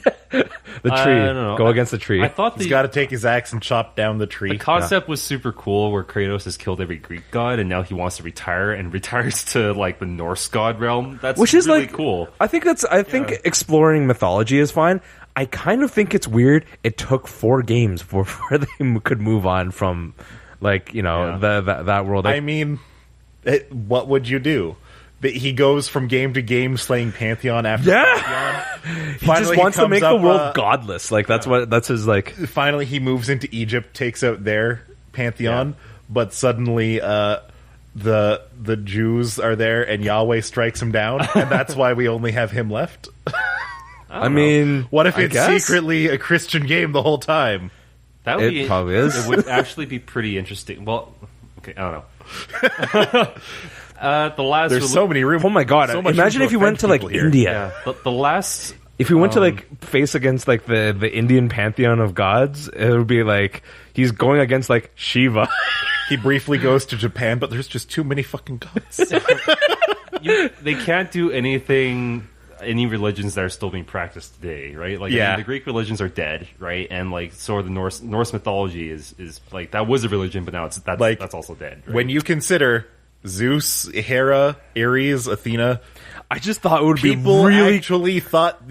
tree. I don't know. Go against the tree. I thought He's got to take his axe and chop down the tree. the concept was super cool, where Kratos has killed every Greek god, and now he wants to retire and retires to like the Norse god realm. That's Which is really like cool. I think exploring mythology is fine. I kind of think it's weird. It took 4 games before they could move on from, like, you know, that world. I mean, what would you do? He goes from game to game slaying Pantheon after Pantheon. He just wants to make the world godless. Like that's his like. Finally, he moves into Egypt, takes out their Pantheon, but suddenly the Jews are there, and Yahweh strikes him down, and that's why we only have him left. I mean, what if it's secretly a Christian game the whole time? That would be, probably is. It would actually be pretty interesting. Well, okay, I don't know. There's so many rooms. Oh my god! So much imagine room if to you went to offend like people here. India. Yeah, the last. If you went to like face against like the Indian pantheon of gods, it would be like he's going against like Shiva. He briefly goes to Japan, but there's just too many fucking gods. They can't do anything. Any religions that are still being practiced today, right? Like, I mean, the Greek religions are dead, right? And like, so the Norse mythology is like that was a religion, but now that's also dead. Right? When you consider Zeus, Hera, Ares, Athena, I just thought it would be people really. actually thought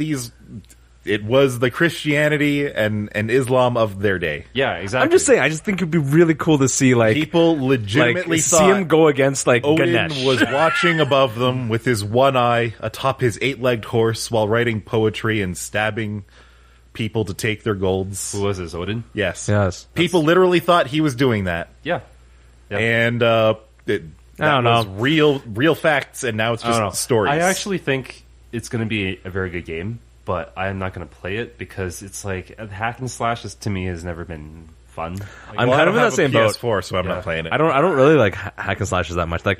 it was the Christianity and Islam of their day. Yeah, exactly. I'm just saying. I just think it'd be really cool to see like People legitimately like, thought see him go against like Odin Ganesh. was watching above them with his one eye atop his 8-legged horse while writing poetry and stabbing people to take their golds. Who was this, Odin? Yes. People literally thought he was doing that. Yeah. And that was real facts, and now it's just stories. I actually think it's going to be a very good game, but I am not going to play it because it's like hack and slashes to me has never been fun. Like, I'm kind of in that same boat. PS4, so I'm not playing it. I don't really like hack and slashes that much. Like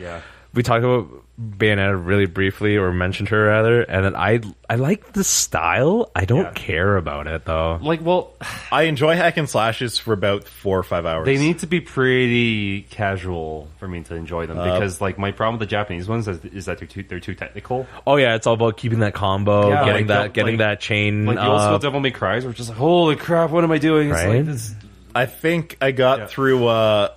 we talked about Bayonetta really briefly, or mentioned her rather, and then I like the style. I don't care about it though. Like, well, I enjoy hack and slashes for about 4 or 5 hours. they need to be pretty casual for me to enjoy them because, like, my problem with the Japanese ones is that they're too technical. Oh yeah, it's all about keeping that combo, getting that chain. Like the old school Devil May Cries, were just like, holy crap, what am I doing? It's Right? like this. I think I got through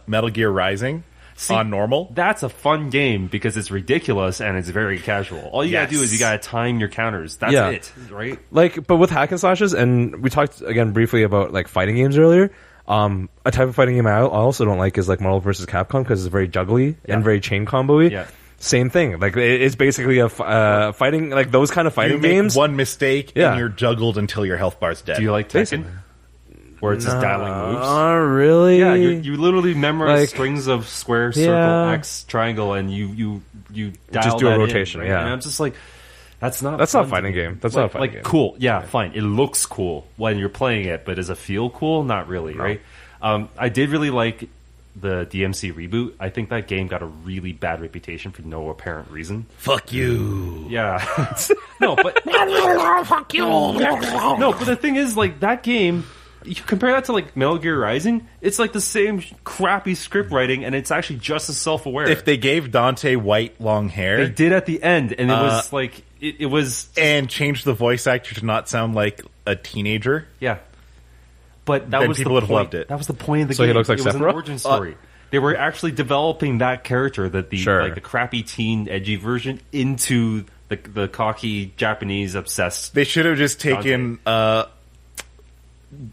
Metal Gear Rising on normal. That's a fun game because it's ridiculous and it's very casual. All you gotta do is you gotta time your counters. That's it, right? Like, but with hack and slashes, and we talked again briefly about like fighting games earlier. A type of fighting game I also don't like is like Marvel vs. Capcom because it's very juggly and very chain combo-y. Yeah. Same thing. Like it's basically a fighting, like those kind of fighting games. One mistake and you're juggled until your health bar's dead. Do you like Tekken? Where it's just dialing moves? Really? Yeah, you literally memorize Like, strings of square, circle, X, triangle, and you dial just do a that rotation. in, right? And I'm just like, that's not not a fighting game. That's not a fighting game. Cool. Yeah, fine. It looks cool when you're playing it, but does it feel cool? Not really, right? I did really like the DMC reboot. I think that game got a really bad reputation for no apparent reason. Fuck you. Yeah. No, but fuck you. No, but the thing is, like, that game, you compare that to like Metal Gear Rising, it's like the same crappy script writing, and it's actually just as self-aware. If they gave Dante white long hair, they did at the end, and it was like it was and changed the voice actor to not sound like a teenager. Yeah, but that then was people the would have point. loved it. That was the point of the So game. he looks like it was Sephiroth? an origin story. They were actually developing that character, that the like the crappy teen edgy version, into the cocky Japanese obsessed. They should have just taken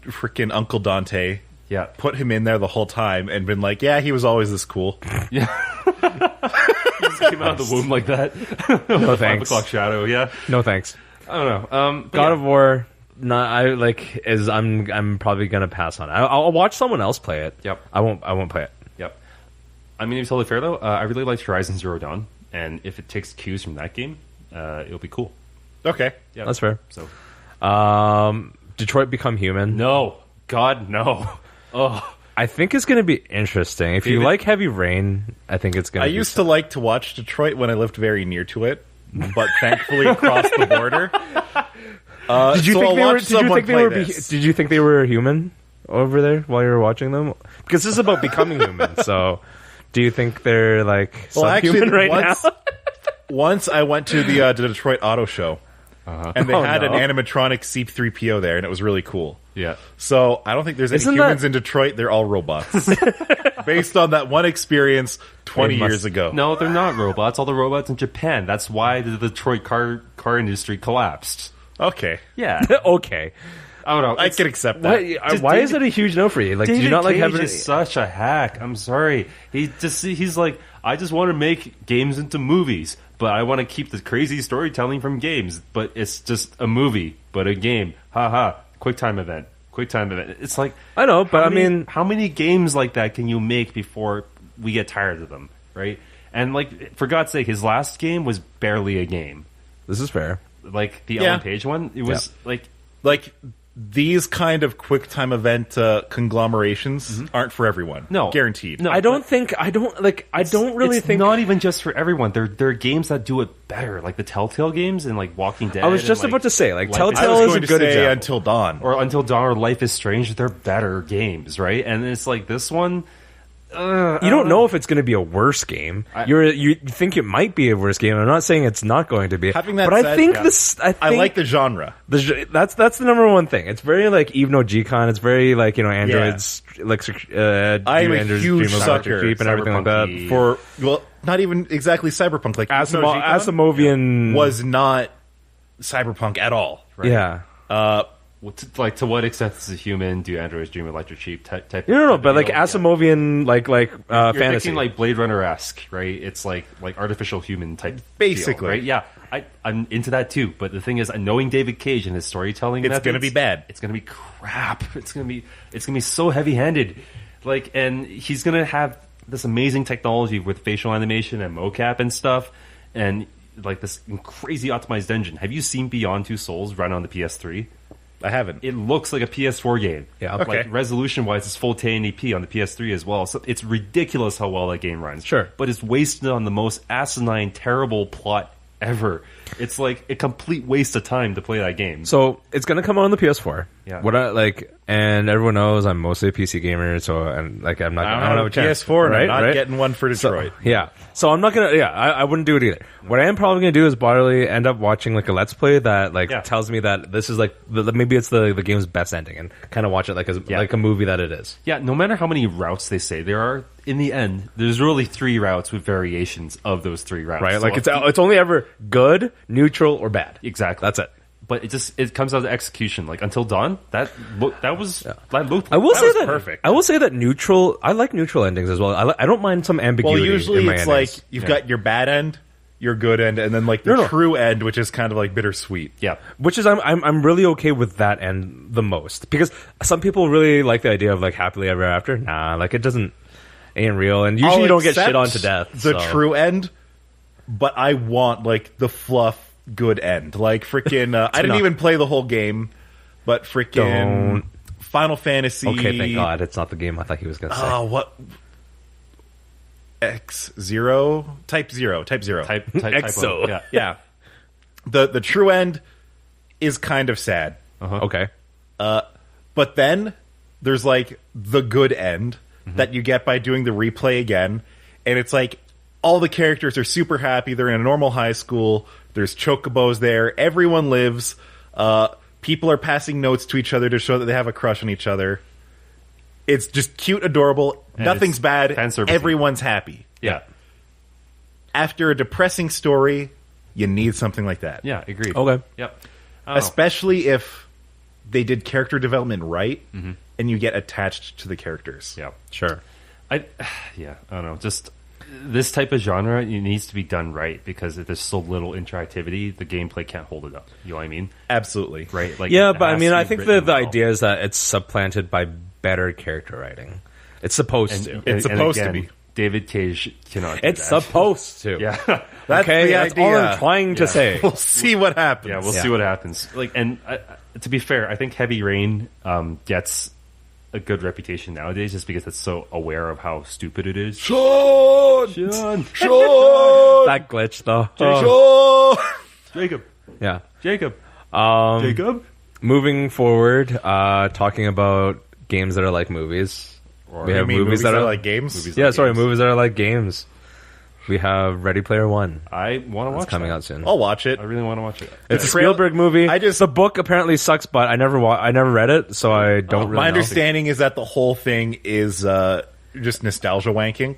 freaking Uncle Dante Yeah. put him in there the whole time and been like, yeah, he was always this cool. Yeah. He just came out of the womb like that. No 5 thanks. o'clock shadow, yeah. No thanks. I don't know. God of War. I'm probably gonna pass on it. I'll watch someone else play it. Yep. I won't play it. Yep. I mean, to be totally fair, though, I really liked Horizon Zero Dawn, and if it takes cues from that game, it'll be cool. Okay. Yeah. That's fair. So, Detroit Become Human. no. God, no. Oh. I think it's gonna be interesting. If you David- like Heavy Rain, I think it's gonna. I used to like to watch Detroit when I lived very near to it, but thankfully across the border. Did you so think I'll they were? watch someone play this. Did you think they were human over there while you were watching them? Because this is about becoming human. So, do you think they're like subhuman right now? Once I went to the Detroit Auto Show, and they had an animatronic C-3PO there, and it was really cool. Yeah. So I don't think there's any Isn't humans that- in Detroit. They're all robots. Based on that one experience 20 They must- years ago. No, they're not robots. All the robots in Japan. That's why the Detroit car industry collapsed. Okay. Yeah. Okay. I don't know. I can accept that. Why is it a huge no for you? Like, David do you not like Cage having? is such a hack. I'm sorry. He's like, I just want to make games into movies, but I want to keep the crazy storytelling from games. But it's just a movie, but a game. Haha. QuickTime event. It's like, I know, but how many games like that can you make before we get tired of them, right? And like, for God's sake, his last game was barely a game. This is fair. Like the Yeah. Ellen Page one, it was Like, these kind of QuickTime event conglomerations aren't for everyone. No. Guaranteed. No. I don't really it's think. not even just for everyone. There are games that do it better, like the Telltale games and like Walking Dead. I was just and, about to say, like, Life Telltale I was is a going to good say example. Until Dawn. or Until Dawn or Life is Strange. They're better games, right? And it's like this one. You don't know if it's going to be a worse game. You think it might be a worse game. I'm not saying it's not going to be. Having that but I said, think yeah. this. I like the genre. That's the number one thing. It's very like Eve No G-Con. It's very like androids like I'm a Androids huge Dream of sucker Electric Sheep and everything like that. Cyberpunk-y. For, well, not even exactly cyberpunk. Like, Asimovian was not cyberpunk at all. Yeah. To what extent is a human do androids dream of electric sheep type? No, type but of like deal? Asimovian You're fantasy. thinking like Blade Runner-esque, right? It's like artificial human type, Basically. deal, right? Yeah, I'm into that too. But the thing is, knowing David Cage and his storytelling, It's methods, gonna be bad. It's gonna be crap. It's gonna be so heavy-handed. Like, and he's gonna have this amazing technology with facial animation and mocap and stuff, and like this crazy optimized engine. Have you seen Beyond Two Souls run on the PS3? I haven't. It looks like a PS4 game. Yeah. Okay. Like resolution-wise, it's full 1080p on the PS3 as well. So it's ridiculous how well that game runs. Sure. But it's wasted on the most asinine, terrible plot ever. It's like a complete waste of time to play that game. So it's gonna come out on the PS4. Yeah. What I like, and everyone knows I'm mostly a PC gamer, so I'm like I'm not. I don't have a chance. PS4, and right? I'm not Right? getting one for Detroit. Yeah. So I'm not gonna. Yeah, I wouldn't do it either. What I am probably gonna do is probably end up watching like a Let's Play that like Yeah. tells me that this is like maybe it's the game's best ending, and kind of watch it like a movie that it is. Yeah, no matter how many routes they say there are, in the end, there's really 3 routes with variations of those 3 routes. Right. So Like it's only ever good, neutral, or bad. Exactly. That's it. But it comes out to execution. Like Until Dawn, that looked I will That say was that perfect. I will say that neutral. I like neutral endings as well. I don't mind some Well, ambiguity. usually in my it's endings. like you've got your bad end, your good end, and then like the No. true end, which is kind of like bittersweet. Yeah. Which is I'm really okay with that end the most, because some people really like the idea of like happily ever after. Nah, like it ain't real, and usually I'll you don't get shit accept on to death. The so. true end, but I want like the fluff good end. Like freaking, I didn't not- even play the whole game, but freaking Don't. Final Fantasy. Okay, thank God it's not the game I thought he was gonna say. Oh, what? X0? Type 0. Exo. Yeah. Yeah. The true end is kind of sad. Okay, But then there's like the good end that you get by doing the replay again. And it's like all the characters are super happy. They're in a normal high school. There's chocobos there. Everyone lives. People are passing notes to each other to show that they have a crush on each other. It's just cute, adorable. And Nothing's it's bad. fan servicing. Everyone's happy. Yeah. After a depressing story, you need something like that. Yeah, agreed. okay. Yep. I don't know. Especially if they did character development right and you get attached to the characters. Yeah. Sure. I don't know. Just this type of genre, it needs to be done right because if there's so little interactivity, the gameplay can't hold it up. You know what I mean? Absolutely. Right? Like, Yeah, it but I has mean, to I be think written the well. idea is that it's supplanted by better character writing. It's supposed to. It's supposed to again, be. David Cage cannot do It's that. supposed to. Yeah. That's Okay, the that's idea. all I'm trying to say. We'll see what happens. Yeah, we'll see what happens. Like, and to be fair, I think Heavy Rain gets a good reputation nowadays just because it's so aware of how stupid it is. Sean! Sean! That glitch, though. Sean! Jacob! Yeah. Jacob! Jacob? Moving forward, talking about games that are like movies. We You have mean movies that are like games? Movies yeah, like sorry, games. movies that are like games. We have Ready Player One. I want to watch It's coming that. out soon. I'll watch it. I really want to watch it. It's a Trail- Spielberg movie. I just- the book apparently sucks, but I never read it, so I don't really My know. understanding is that the whole thing is just nostalgia wanking.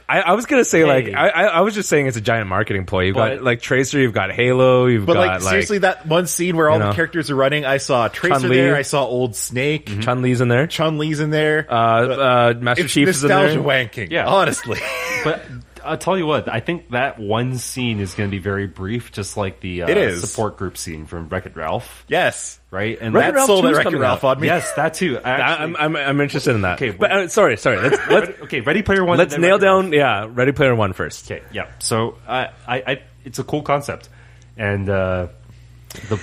I was gonna say Hey. I was just saying it's a giant marketing ploy. You've But- got like Tracer, you've got Halo, you've But got seriously, that one scene where all you know. the characters are running, I saw Tracer Chun-Li. there, I saw Old Snake, Chun Li's in there. Chun-Li's in there. Master It's Chief is in there. nostalgia wanking, Yeah. honestly. But I'll tell you what, I think that one scene is going to be very brief, just like the It is. support group scene from Wreck-It Ralph, Yes. right? And Wreck-It That Ralph sold 2 at is Wreck-It coming Ralph out. on me. yes, that too. Actually, I'm interested in that. Okay, but sorry. Let's okay, Ready Player One. let's then nail Wreck-It Ralph. down. Yeah, Ready Player One first. Okay, yeah. So I it's a cool concept, and the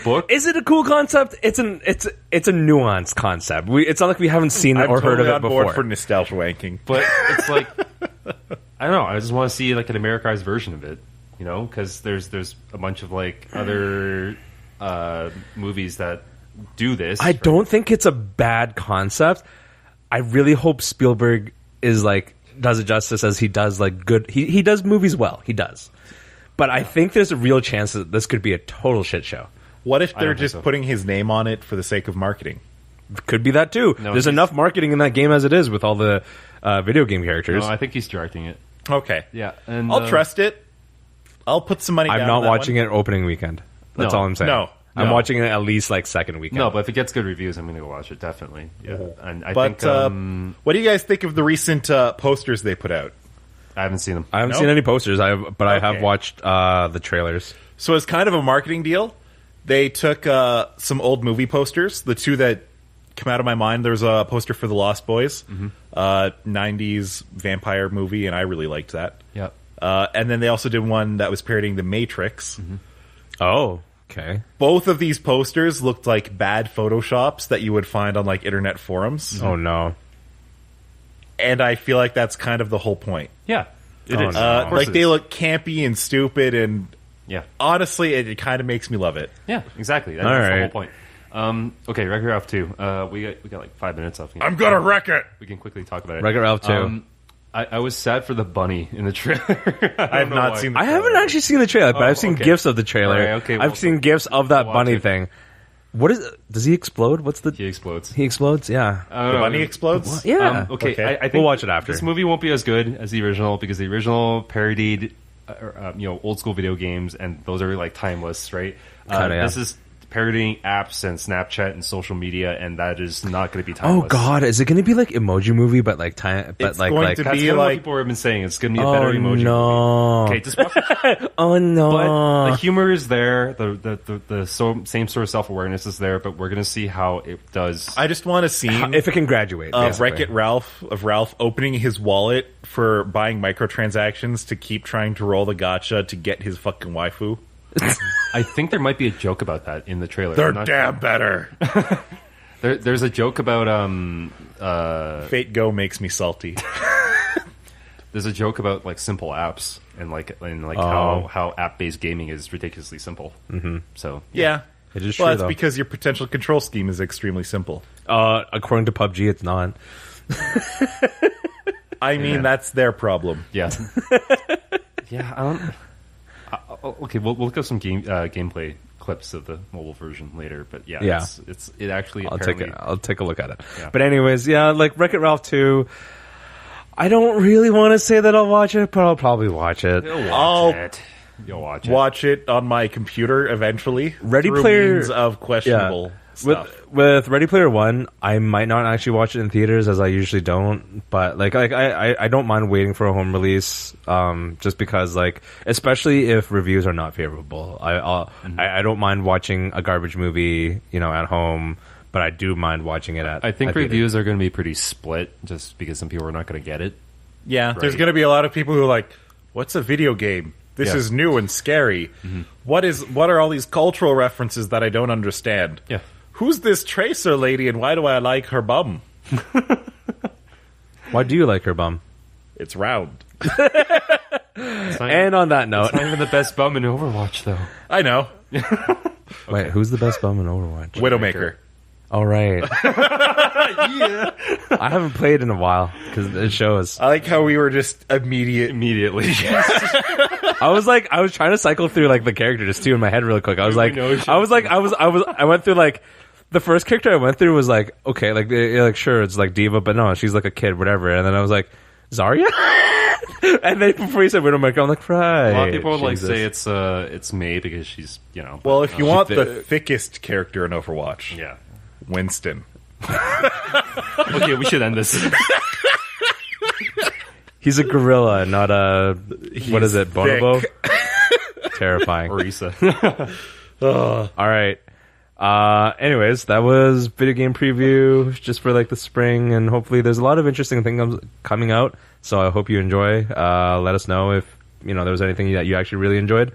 book. Is it a cool concept? It's a nuanced concept. It's not like we haven't seen it I'm or heard totally of it on board before. for nostalgia wanking. But it's like I don't know. I just want to see like an Americanized version of it, you know, because there's a bunch of like other movies that do this. I don't think it's a bad concept. I really hope Spielberg is like does it justice as he does like good. He does movies well. He does. But I think there's a real chance that this could be a total shit show. What if they're don't think just so. putting his name on it for the sake of marketing? Could be that too. No, There's he's- enough marketing in that game as it is with all the video game characters. No, I think he's directing it. Okay. Yeah, and I'll trust it. I'll put some money down. I'm not watching it opening weekend. That's No. all I'm saying. No. I'm No. watching it at least like second weekend. No, but if it gets good reviews, I'm going to go watch it definitely. Yeah, and I But think what do you guys think of the recent posters they put out? I haven't seen them. I haven't No? seen any posters. I have Okay. watched the trailers. So it's kind of a marketing deal. They took some old movie posters. The two that come out of my mind, there's a poster for The Lost Boys, 90s vampire movie, and I really liked that. Yeah. And then they also did one that was parodying The Matrix. Oh, okay. Both of these posters looked like bad photoshops that you would find on like internet forums. Oh no. And I feel like that's kind of the whole point. Yeah. It Oh, is. no. Of course Like it they is. look campy and stupid, and Yeah. honestly, it kind of makes me love it. Yeah. Exactly. That's All the whole right. point. Okay, Wreck-It Ralph 2. We got like 5 minutes left. I'm gonna wreck it. We can quickly talk about it. Wreck-It Ralph 2. I was sad for the bunny in the trailer. I have not seen. The I haven't actually seen the trailer, but I've seen okay. gifs of the trailer. All right, okay, well, I've seen gifs of that watch bunny it. thing. What is it? Does he explode? What's the... He explodes. He explodes? Yeah. I don't The know. bunny explodes. Yeah. Okay, Okay. I think We'll watch it after. This movie won't be as good as the original because the original parodied, old school video games, and those are like timeless, right? Kinda, yeah. This is parodying apps and Snapchat and social media, and that is not going to be Oh timeless. God, is it going to be like Emoji Movie, but like time, but It's like going like to That's be kind of what like- people have been saying. It's going to be a oh better emoji. no, Movie. Okay, just watch it. oh no, But the humor is there. The same sort of self awareness is there. But we're going to see how it does. I just want a scene if it can graduate, of basically. Wreck-It Ralph opening his wallet for buying microtransactions to keep trying to roll the gacha to get his fucking waifu. I think there might be a joke about that in the trailer. They're I'm not damn better. There's a joke about Fate Go makes me salty. there's a joke about like simple apps and Oh. how app based gaming is ridiculously simple. Mm-hmm. So Yeah. It is well, true, that's though. because your potential control scheme is extremely simple. According to PUBG, it's not. I mean, that's their problem. yeah, yeah. I don't. Okay, we'll look up some gameplay clips of the mobile version later. But yeah, Yeah. it actually I'll take apparently. it. I'll take a look at it. Yeah. But anyways, yeah, like Wreck-It Ralph 2. I don't really want to say that I'll watch it, but I'll probably watch it. You'll I'll watch it. You'll watch it. Watch it on my computer eventually. Ready through Player- means of questionable. stuff. With Ready Player One, I might not actually watch it in theaters as I usually don't, but like I don't mind waiting for a home release, just because like especially if reviews are not favorable. I don't mind watching a garbage movie, at home, but I do mind watching it at. I think at reviews are going to be pretty split, just because some people are not going to get it. Yeah, there's going to be a lot of people who are like, "What's a video game? This Yeah. is new and scary. What are all these cultural references that I don't understand? Yeah. Who's this Tracer lady and why do I like her bum? Why do you like her bum? It's round." And on that note, It's not even the best bum in Overwatch, though. I know. wait, who's the best bum in Overwatch? Widowmaker. All right. I haven't played in a while because it shows. I like how we were just Immediately. I was trying to cycle through like the character just too in my head real quick. I went through like the first character I went through was like, okay, like sure it's like Diva, but no, she's like a kid, whatever. And then I was like, Zarya? And then before you said Widowmaker, I'm like, right. A lot of people would like say it's May because she's Well, if you want the thickest character in Overwatch, yeah. Winston. Okay, we should end this. He's a gorilla, not a what is it, bonobo? Terrifying. Orisa. All right. Anyways, that was video game preview just for like the spring, and hopefully there's a lot of interesting things coming out. So I hope you enjoy. Let us know if there was anything that you actually really enjoyed.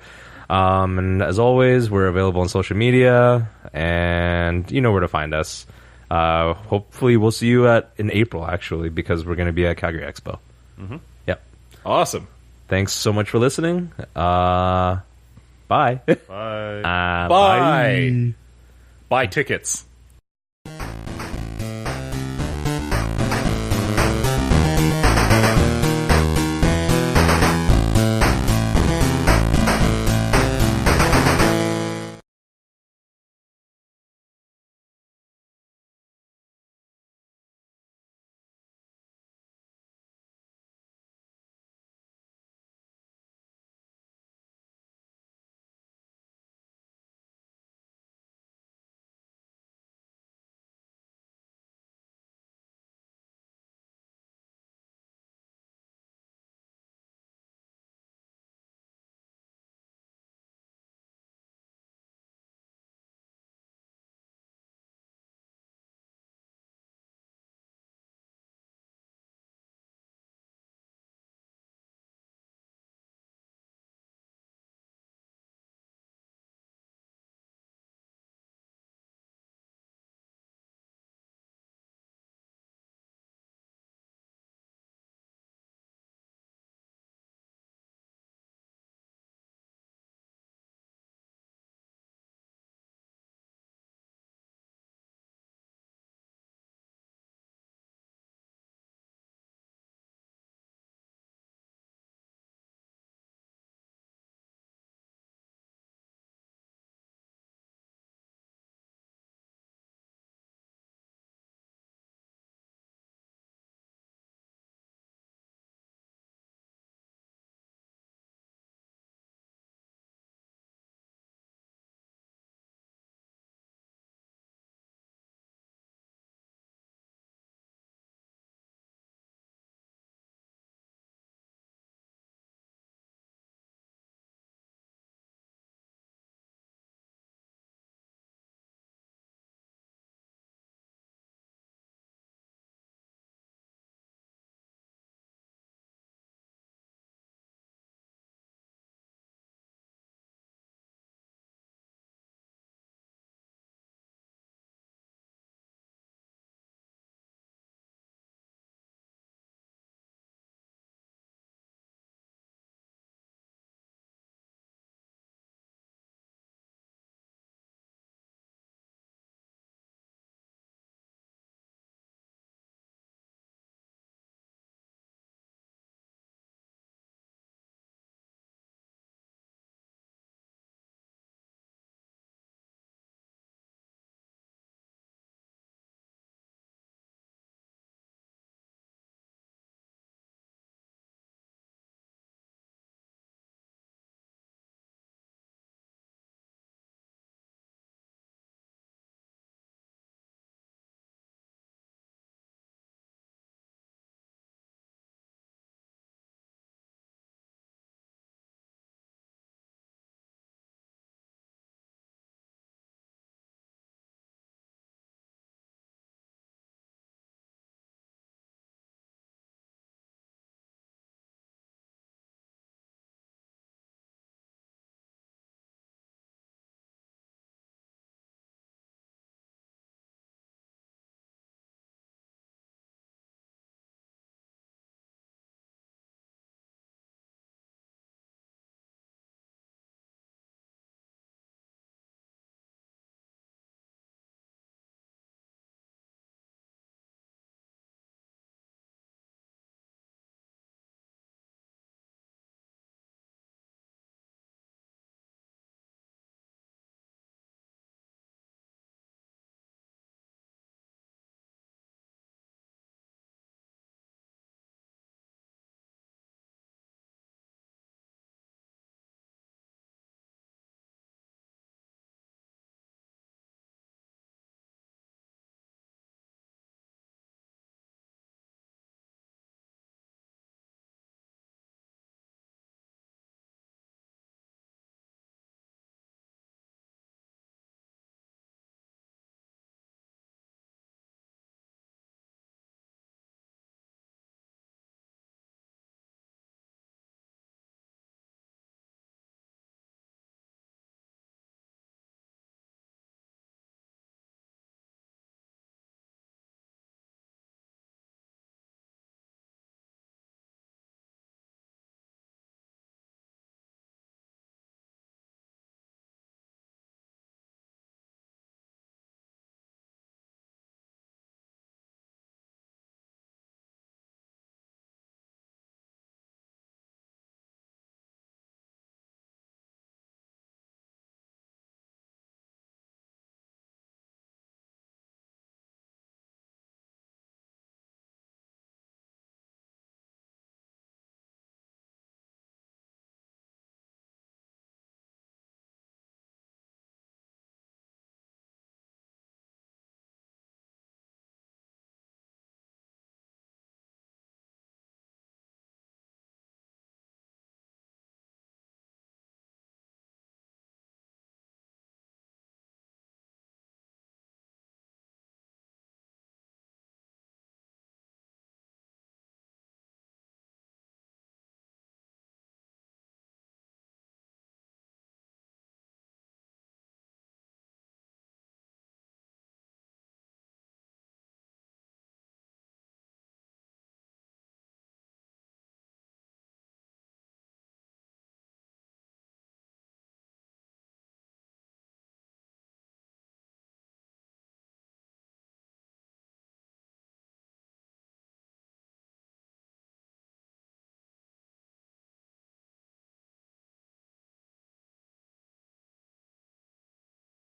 And as always, we're available on social media, and you know where to find us. Hopefully we'll see you in April, actually, because we're going to be at Calgary Expo. Mm-hmm. Yep. Awesome. Thanks so much for listening. Bye. Bye. Bye. Buy tickets.